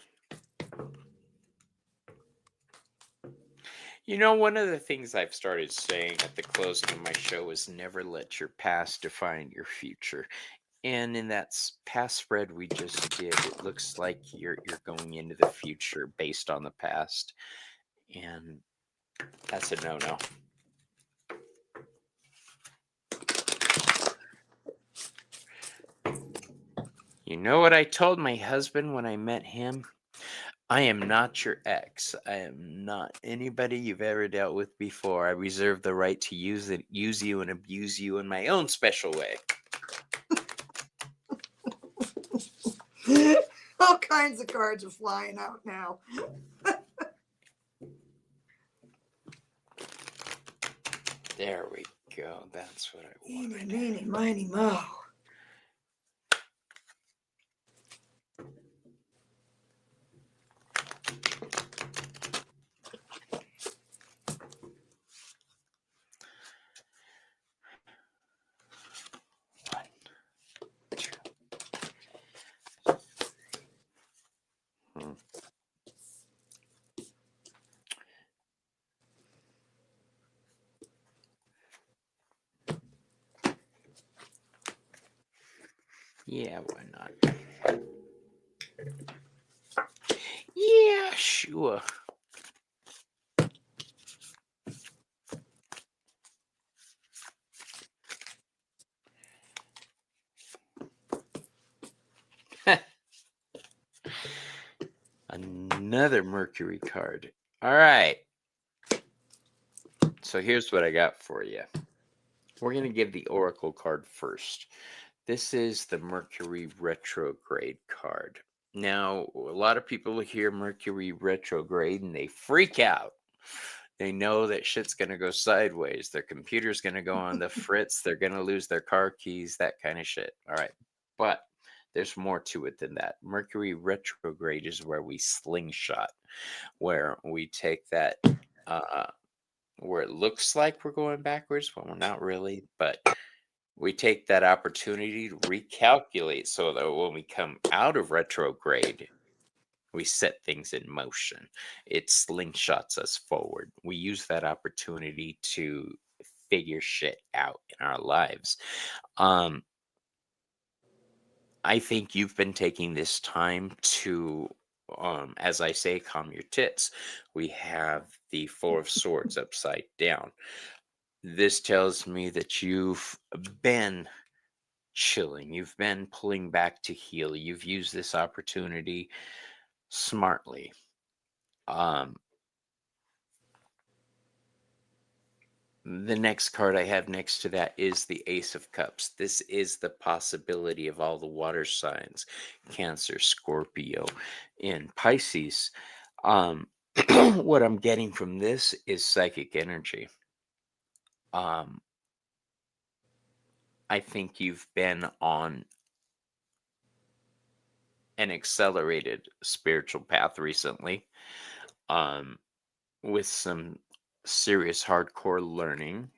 You know, one of the things I've started saying at the closing of my show is never let your past define your future. And in that past spread we just did, it looks like you're going into the future based on the past. And that's a no-no. You know what I told my husband when I met him? I am not your ex. I am not anybody you've ever dealt with before. I reserve the right to use you and abuse you in my own special way. All kinds of cards are flying out now. There we go. That's what I Eeny, wanted. meeny, miny, moe. Yeah, why not? Yeah, sure. Another Mercury card. All right. So here's what I got for you. We're going to give the Oracle card first. This is the Mercury retrograde card. Now, a lot of people hear Mercury retrograde and they freak out. They know that shit's going to go sideways. Their computer's going to go on the fritz. They're going to lose their car keys, that kind of shit. All right. But there's more to it than that. Mercury retrograde is where we slingshot, where we take that, where it looks like we're going backwards, but we're not really. But we take that opportunity to recalculate so that when we come out of retrograde, we set things in motion. It slingshots us forward. We use that opportunity to figure shit out in our lives. I think you've been taking this time to, as I say, calm your tits. We have the Four of Swords upside down. This tells me that you've been chilling. You've been pulling back to heal. You've used this opportunity smartly. The next card I have next to that is the Ace of Cups. This is the possibility of all the water signs, Cancer, Scorpio, and Pisces. What I'm getting from this is psychic energy. I think you've been on an accelerated spiritual path recently, with some serious hardcore learning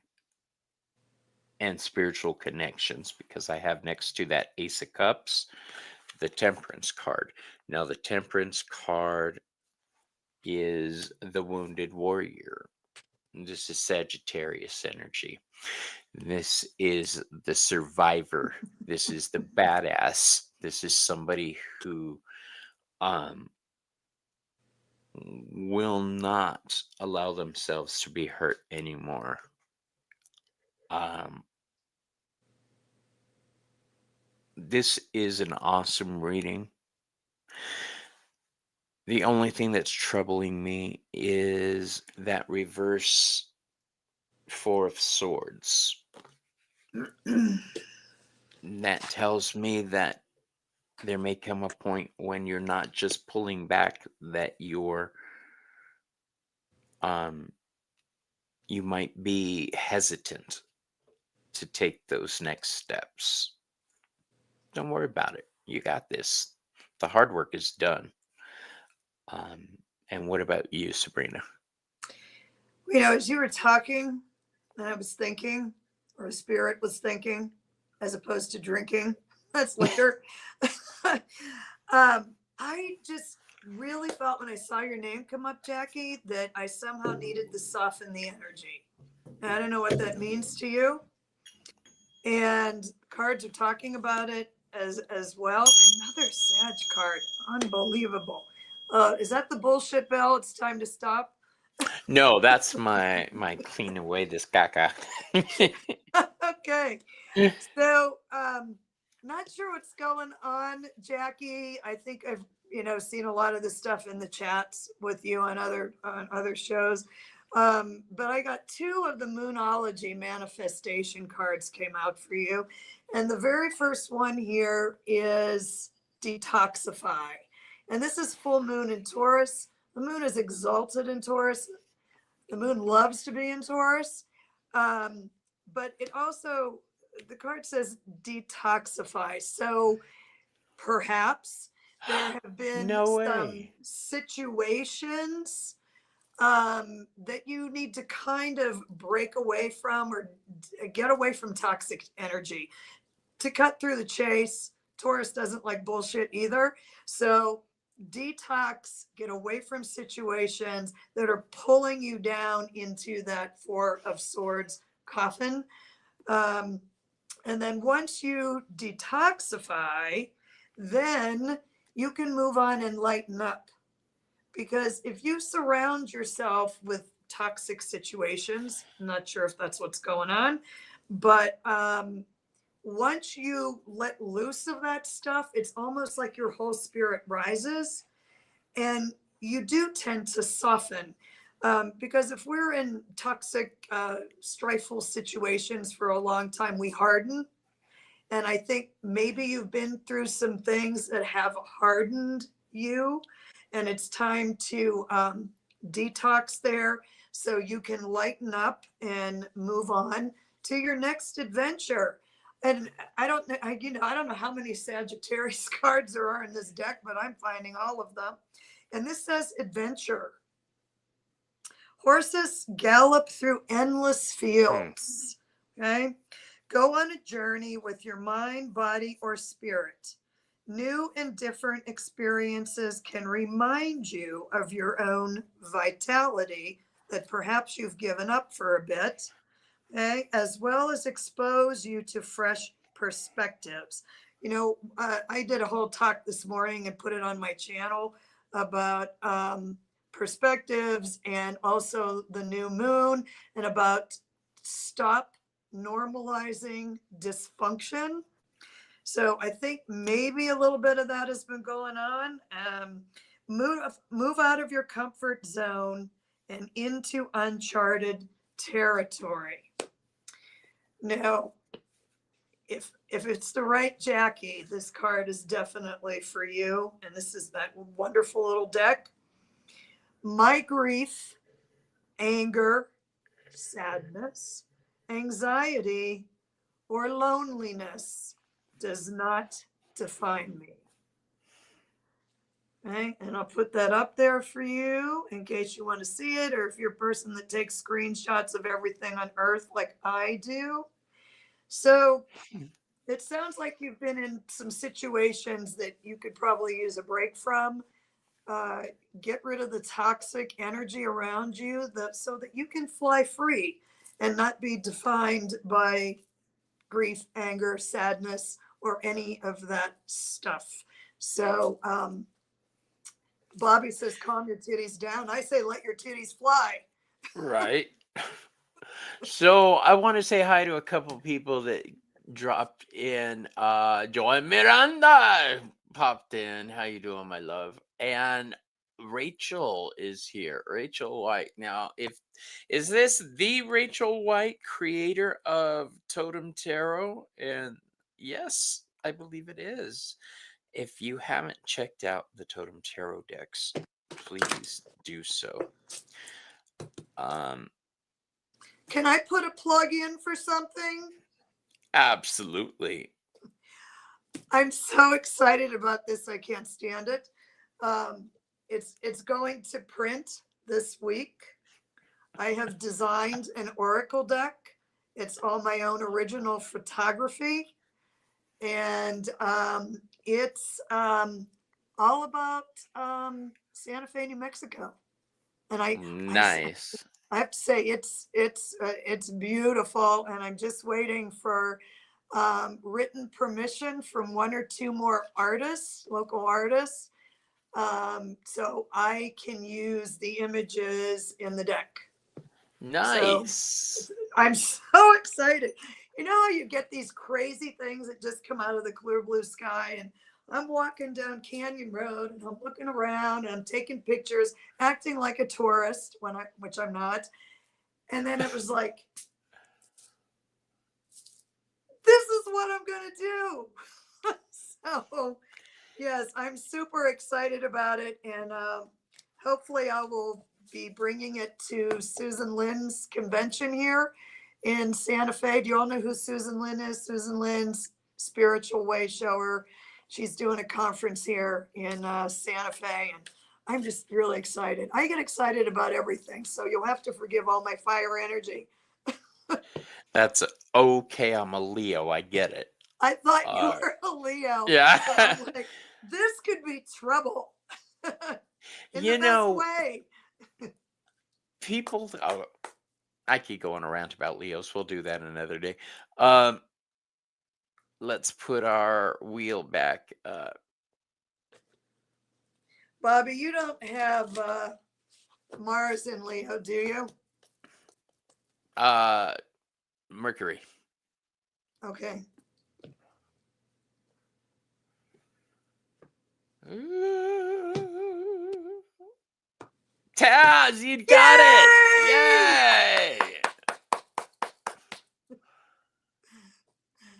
and spiritual connections, because I have next to that Ace of Cups the Temperance card. Now, the Temperance card is the wounded warrior. This is Sagittarius energy. This is the survivor. This is the badass. This is somebody who will not allow themselves to be hurt anymore. This is an awesome reading. The only thing that's troubling me is that reverse Four of Swords. That tells me that there may come a point when you're not just pulling back, that you're you might be hesitant to take those next steps. Don't worry about it. You got this. The hard work is done. Um, and what about you, Sabrina? As you were talking, and I was thinking, or a spirit was thinking, as opposed to drinking, that's later. I just really felt when I saw your name come up, Jackie, that I somehow needed to soften the energy. And I don't know what that means to you. And cards are talking about it as well. Another Sag card, unbelievable. Is that the bullshit bell? It's time to stop. No, that's my clean away this caca. Okay. So, not sure what's going on, Jackie. I think I've seen a lot of this stuff in the chats with you on other shows. But I got two of the Moonology manifestation cards came out for you, and the very first one here is detoxify, and this is full moon in Taurus. The moon is exalted in Taurus. The moon loves to be in Taurus. But it also, the card says detoxify. So perhaps there have been No some way. situations that you need to kind of break away from or get away from toxic energy. To cut through the chase, Taurus doesn't like bullshit either. So detox, get away from situations that are pulling you down into that Four of Swords coffin. Um, and then once you detoxify, then you can move on and lighten up. Because if you surround yourself with toxic situations, I'm not sure if that's what's going on, but once you let loose of that stuff, it's almost like your whole spirit rises and you do tend to soften. Because if we're in toxic, strifeful situations for a long time, we harden. And I think maybe you've been through some things that have hardened you, and it's time to detox there so you can lighten up and move on to your next adventure. And I don't know, I don't know how many Sagittarius cards there are in this deck, but I'm finding all of them. And this says adventure. Horses gallop through endless fields. Okay. Go on a journey with your mind, body, or spirit. New and different experiences can remind you of your own vitality that perhaps you've given up for a bit, okay, as well as expose you to fresh perspectives. I did a whole talk this morning and put it on my channel about perspectives and also the new moon and about stop normalizing dysfunction. So I think maybe a little bit of that has been going on. Move out of your comfort zone and into uncharted territory. Now, if it's the right Jackie, this card is definitely for you. And this is that wonderful little deck. My grief, anger, sadness, anxiety, or loneliness does not define me. Okay, and I'll put that up there for you in case you want to see it, or if you're a person that takes screenshots of everything on earth like I do. So it sounds like you've been in some situations that you could probably use a break from. Get rid of the toxic energy around you so that you can fly free and not be defined by grief, anger, sadness, or any of that stuff. So Bobby says, calm your titties down. I say, let your titties fly. Right. So I want to say hi to a couple people that dropped in. Joy Miranda popped in. How you doing, my love? And Rachel is here. Rachel White. Now, is this the Rachel White, creator of Totem Tarot? And yes, I believe it is. If you haven't checked out the Totem Tarot decks, please do so. Can I put a plug in for something? Absolutely. I'm so excited about this. I can't stand it. It's going to print this week. I have designed an oracle deck. It's all my own original photography. And it's all about Santa Fe, New Mexico. And I Nice. have to say it's beautiful, and I'm just waiting for written permission from one or two more artists, local artists, so I can use the images in the deck. So Nice. I'm so excited. You know how you get these crazy things that just come out of the clear blue sky, and I'm walking down Canyon Road and I'm looking around and I'm taking pictures, acting like a tourist which I'm not. And then it was like, this is what I'm going to do. So yes, I'm super excited about it. And hopefully I will be bringing it to Susan Lynn's convention here in Santa Fe. Do you all know who Susan Lynn is? Susan Lynn's spiritual way shower. She's doing a conference here in Santa Fe, and I'm just really excited. I get excited about everything, so you'll have to forgive all my fire energy. That's okay. I'm a Leo. I get it. I thought you were a Leo. Yeah. So I'm like, this could be trouble. In You the know, best way. people, I keep going around about Leos. We'll do that another day. Let's put our wheel back. Bobby, you don't have Mars in Leo, do you? Mercury. Okay. Taz, you got it! Yay!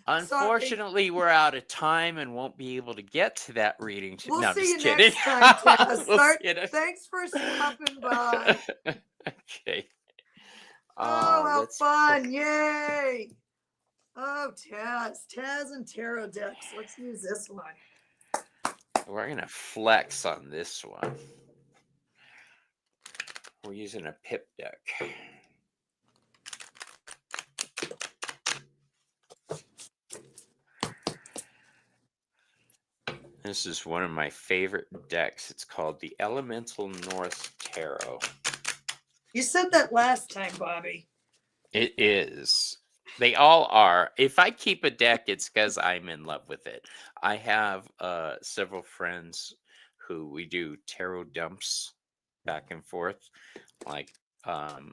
Unfortunately, we're out of time and won't be able to get to that reading. We'll no, see just you kidding. next time, Taz. We'll Thanks for stopping by. Okay. Oh, how let's fun. Yay. Oh, Taz and tarot decks. Let's use this one. We're going to flex on this one. We're using a pip deck. This is one of my favorite decks. It's called the Elemental North Tarot. You said that last time, Bobby. It is. They all are. If I keep a deck, it's because I'm in love with it. I have several friends who we do tarot dumps back and forth. Like, I'll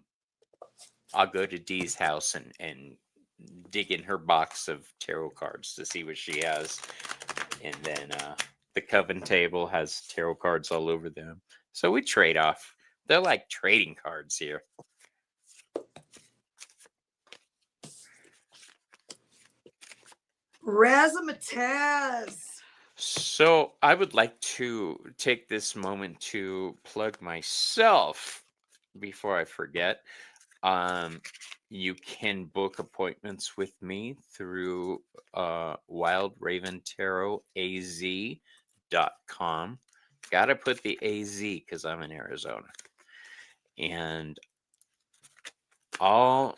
go to Dee's house and dig in her box of tarot cards to see what she has. And then the Coven table has tarot cards all over them. So we trade off. They're like trading cards here. Razzmatazz. So I would like to take this moment to plug myself before I forget. You can book appointments with me through wildraventarotaz.com. Gotta put the AZ because I'm in Arizona. And all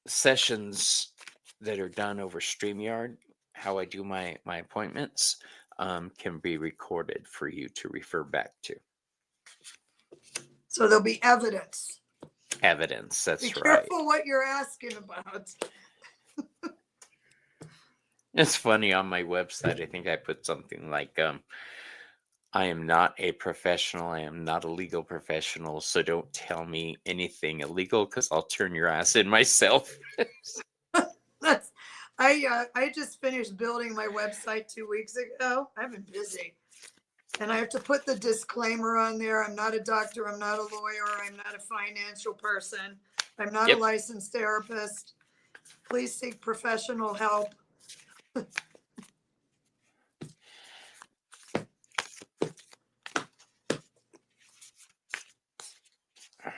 sessions that are done over StreamYard, how I do my appointments, can be recorded for you to refer back to. So there'll be evidence. Evidence, that's Be right. careful what you're asking about. It's funny, on my website, I think I put something like, I am not a professional. I am not a legal professional. So don't tell me anything illegal because I'll turn your ass in myself. I just finished building my website 2 weeks ago. I've been busy. And I have to put the disclaimer on there. I'm not a doctor. I'm not a lawyer. I'm not a financial person. I'm not a licensed therapist. Please seek professional help. All right.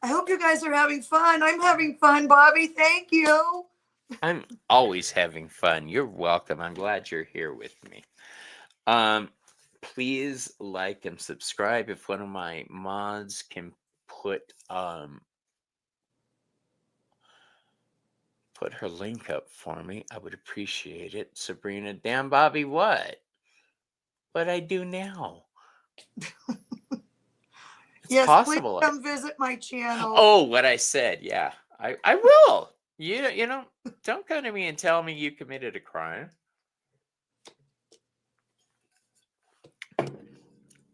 I hope you guys are having fun. I'm having fun, Bobby. Thank you. I'm always having fun. You're welcome. I'm glad you're here with me. Please like and subscribe. If one of my mods can put her link up for me, I would appreciate it. Sabrina, damn Bobby, what? What I do now? It's Yes, possible. please come visit my channel. Oh, what I said, yeah. I will. You know, don't come to me and tell me you committed a crime.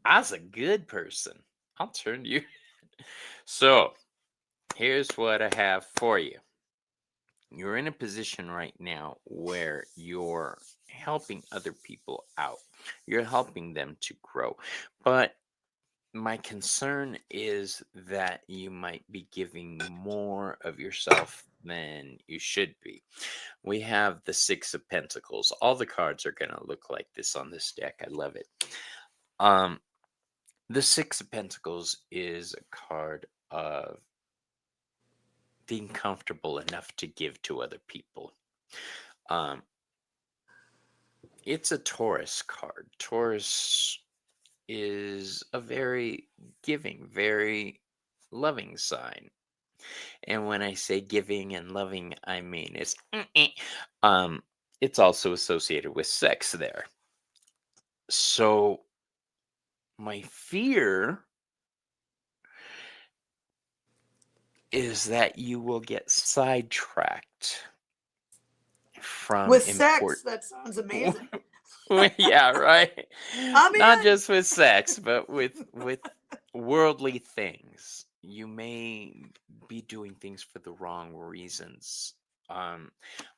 I was a good person. I'll turn you. So, here's what I have for you. You're in a position right now where you're helping other people out. You're helping them to grow. But my concern is that you might be giving more of yourself than you should be. We have the Six of Pentacles. All the cards are going to look like this on this deck. I love it. The Six of Pentacles is a card of being comfortable enough to give to other people. It's a Taurus card. Taurus is a very giving, very loving sign. And when I say giving and loving, I mean it's also associated with sex there. So my fear is that you will get sidetracked from With sex, that sounds amazing. Yeah, right. I'm Not in. just with sex, but with worldly things. You may be doing things for the wrong reasons.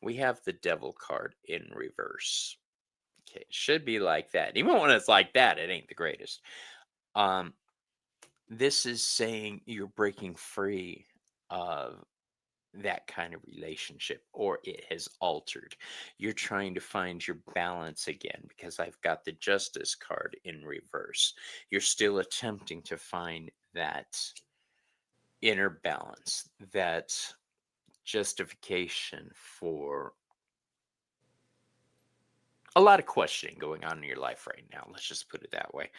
We have the Devil card in reverse. Okay, should be like that. Even when it's like that, it ain't the greatest. This is saying you're breaking free of that kind of relationship, or it has altered. You're trying to find your balance again, because I've got the Justice card in reverse. You're still attempting to find that inner balance, that justification for a lot of questioning going on in your life right now. Let's just put it that way.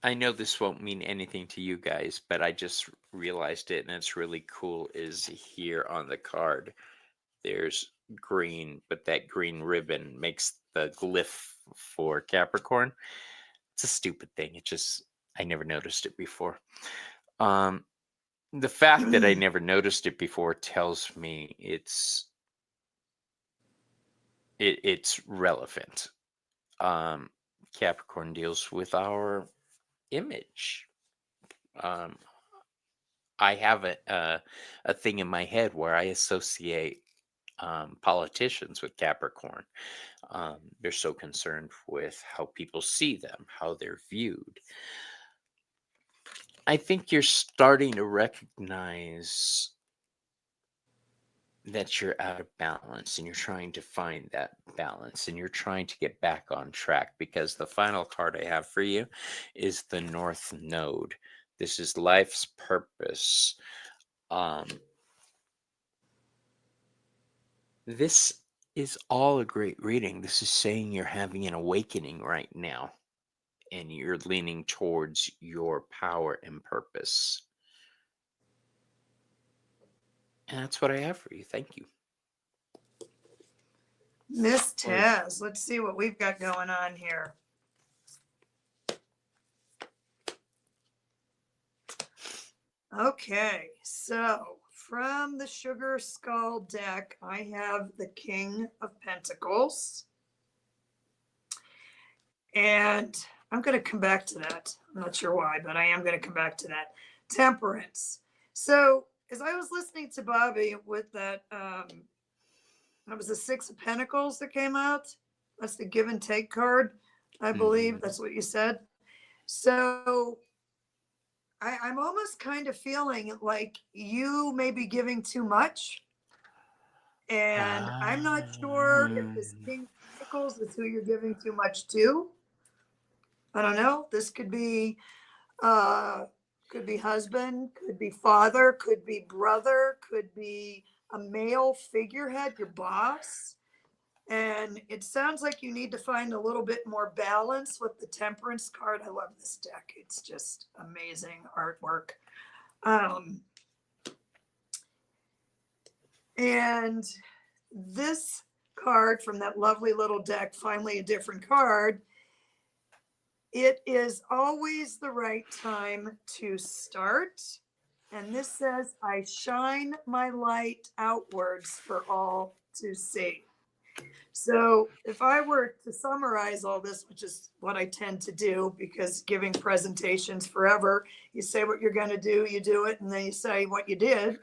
I know this won't mean anything to you guys, but I just realized it, and it's really cool. Is here on the card, there's green, but that green ribbon makes the glyph for Capricorn. It's a stupid thing. I never noticed it before. The fact that I never noticed it before tells me it's relevant. Capricorn deals with our image. I have a thing in my head where I associate politicians with Capricorn. They're so concerned with how people see them, how they're viewed. I think you're starting to recognize that you're out of balance, and you're trying to find that balance, and you're trying to get back on track, because the final card I have for you is the North Node. This is life's purpose. This is all a great reading. This is saying you're having an awakening right now, and you're leaning towards your power and purpose. And that's what I have for you. Thank you. Miss Taz, let's see what we've got going on here. Okay, so from the Sugar Skull deck, I have the King of Pentacles. And I'm going to come back to that. I'm not sure why, but I am going to come back to that. Temperance. So as I was listening to Bobby with that, that was the Six of Pentacles that came out. That's the give and take card, I believe. That's what you said. So I'm almost kind of feeling like you may be giving too much. And I'm not sure if this King of Pentacles is who you're giving too much to. I don't know. This could be husband, could be father, could be brother, could be a male figurehead, your boss. And it sounds like you need to find a little bit more balance with the Temperance card. I love this deck. It's just amazing artwork. And this card from that lovely little deck, finally a different card. It is always the right time to start. And this says, I shine my light outwards for all to see. So if I were to summarize all this, which is what I tend to do, because giving presentations forever, you say what you're going to do, you do it, and then you say what you did.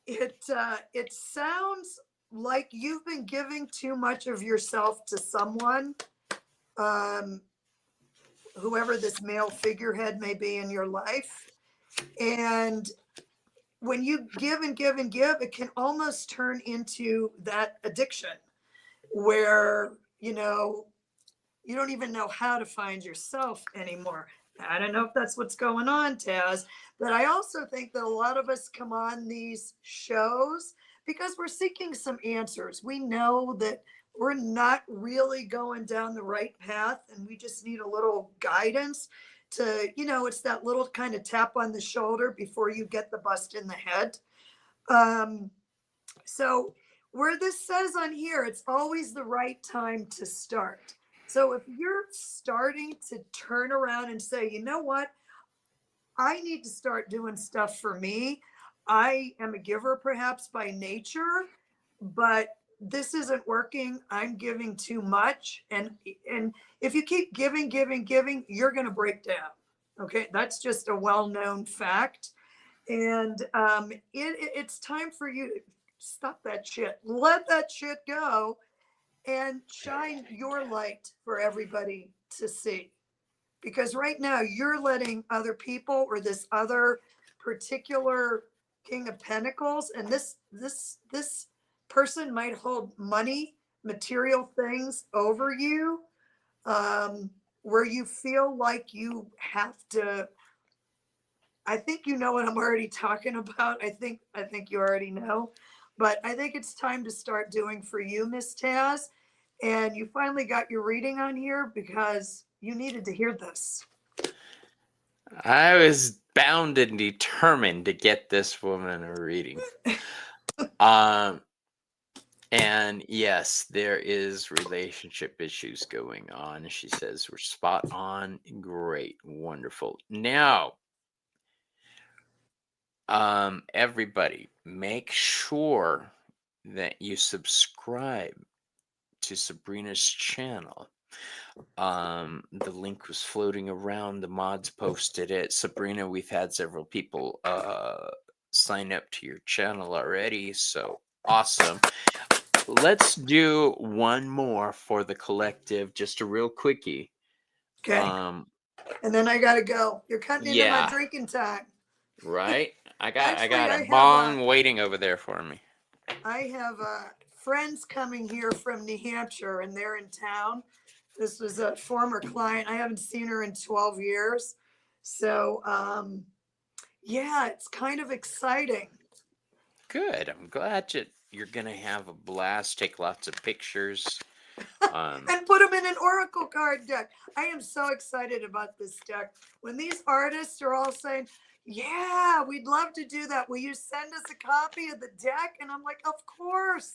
It sounds like you've been giving too much of yourself to someone, whoever this male figurehead may be in your life. And when you give and give and give, it can almost turn into that addiction where, you don't even know how to find yourself anymore. I don't know if that's what's going on, Taz, but I also think that a lot of us come on these shows because we're seeking some answers. We know that we're not really going down the right path, and we just need a little guidance to, it's that little kind of tap on the shoulder before you get the bust in the head. So where this says on here, it's always the right time to start. So if you're starting to turn around and say, you know what, I need to start doing stuff for me. I am a giver perhaps by nature, but this isn't working. I'm giving too much. And if you keep giving, you're going to break down. Okay. That's just a well-known fact. And it's time for you to stop that shit. Let that shit go and shine your light for everybody to see. Because right now you're letting other people or this other particular King of Pentacles, and this person might hold money, material things over you, where you feel like you have to. I think you know what I'm already talking about. I think you already know, but I think it's time to start doing for you, Miss Taz. And you finally got your reading on here because you needed to hear this. I was bound and determined to get this woman a reading. And yes, there is relationship issues going on. She says we're spot on. Great. Wonderful. Now, everybody, make sure that you subscribe to Sabrina's channel. The link was floating around. The mods posted it. Sabrina, we've had several people sign up to your channel already, so awesome. Let's do one more for the collective, just a real quickie. Okay. And then I gotta go. You're cutting into my drinking time. Right? I got a bong waiting over there for me. I have friends coming here from New Hampshire, and they're in town. This was a former client. I haven't seen her in 12 years. So, yeah, it's kind of exciting. Good. I'm glad you're going to have a blast, take lots of pictures. And put them in an oracle card deck. I am so excited about this deck. When these artists are all saying, yeah, we'd love to do that. Will you send us a copy of the deck? And I'm like, of course.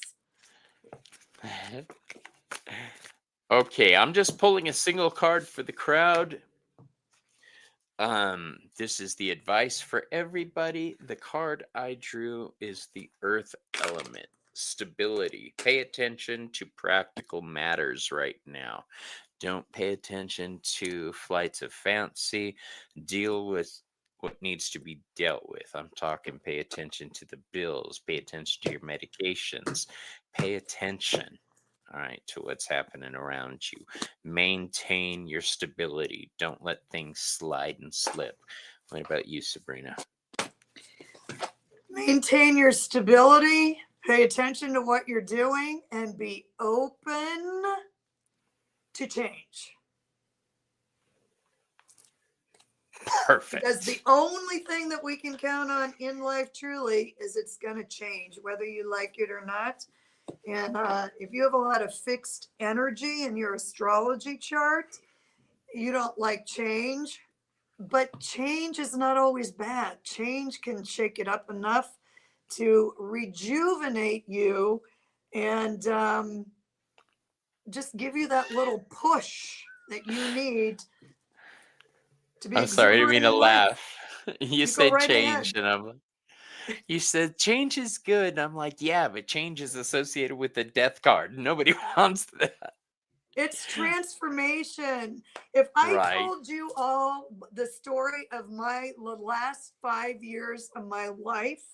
Okay, I'm just pulling a single card for the crowd. This is the advice for everybody. The card I drew is the Earth element. Stability. Pay attention to practical matters right now. Don't pay attention to flights of fancy. Deal with what needs to be dealt with. I'm talking pay attention to the bills. Pay attention to your medications. Pay attention, all right, to what's happening around you. Maintain your stability. Don't let things slide and slip. What about you, Sabrina? Maintain your stability. Pay attention to what you're doing and be open to change. Because the Perfect. only thing that we can count on in life truly is it's going to change, whether you like it or not. And if you have a lot of fixed energy in your astrology chart, you don't like change. But change is not always bad. Change can shake it up enough to rejuvenate you and just give you that little push that you need to be I'm sorry, I didn't mean exuberant to in life. laugh. You You go said right change, ahead. and you said change is good. And I'm like, yeah, but change is associated with the death card. Nobody wants that. It's transformation. If I Right. told you all the story of the last 5 years of my life,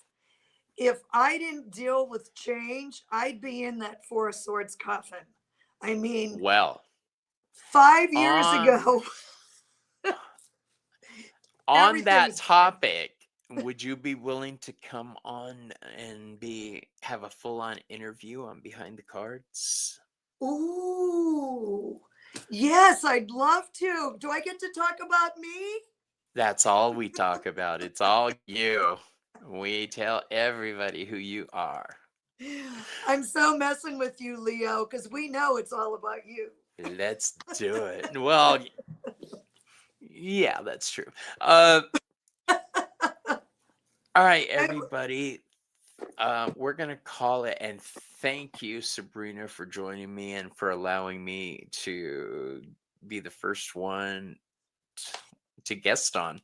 if I didn't deal with change, I'd be in that Four of Swords coffin. I mean, Well, 5 years on ago, on that everything's different. topic, would you be willing to come on and have a full-on interview on Behind the Cards? Ooh, yes, I'd love to. Do I get to talk about me? That's all we talk about. It's all you. We tell everybody who you are. I'm so messing with you, Leo, because we know it's all about you. Let's do it. Well, yeah, that's true. Uh, all right, I- everybody. We're gonna call it, and thank you, Sabrina, for joining me and for allowing me to be the first one to guest on.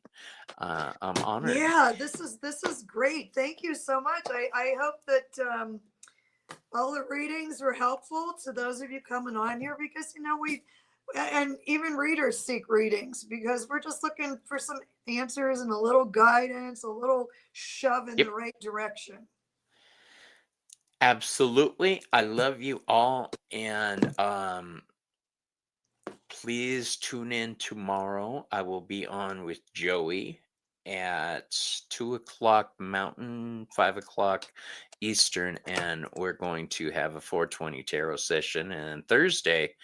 I'm honored. yeah, this is great. Thank you so much. I hope that all the readings were helpful to those of you coming on here, because and even readers seek readings because we're just looking for some answers and a little guidance, a little shove in the Yep, right direction. absolutely. I love you all, and please tune in tomorrow. I will be on with Joey at 2 o'clock Mountain, 5 o'clock Eastern, and we're going to have a 420 tarot session. And Thursday,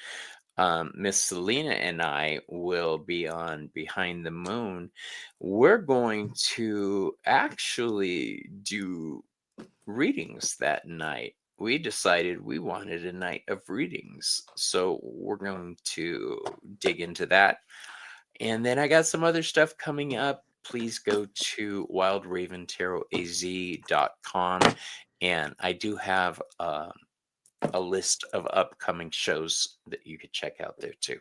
Miss Selena and I will be on Behind the Moon. We're going to actually do readings that night. We decided we wanted a night of readings, so we're going to dig into that. And then I got some other stuff coming up. Please go to wildraventarotaz.com, and I do have a list of upcoming shows that you could check out there too.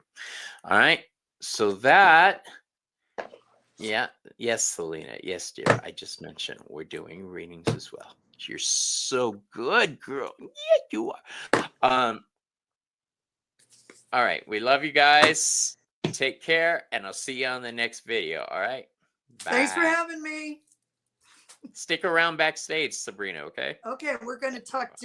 All right, so that, yeah, yes, Selena, yes, dear, I just mentioned we're doing readings as well. You're so good, girl. Yeah, you are. All right, we love you guys. Take care, and I'll see you on the next video. All right, Thanks for bye. having me. Stick around backstage, Sabrina. Okay. Okay, we're going to talk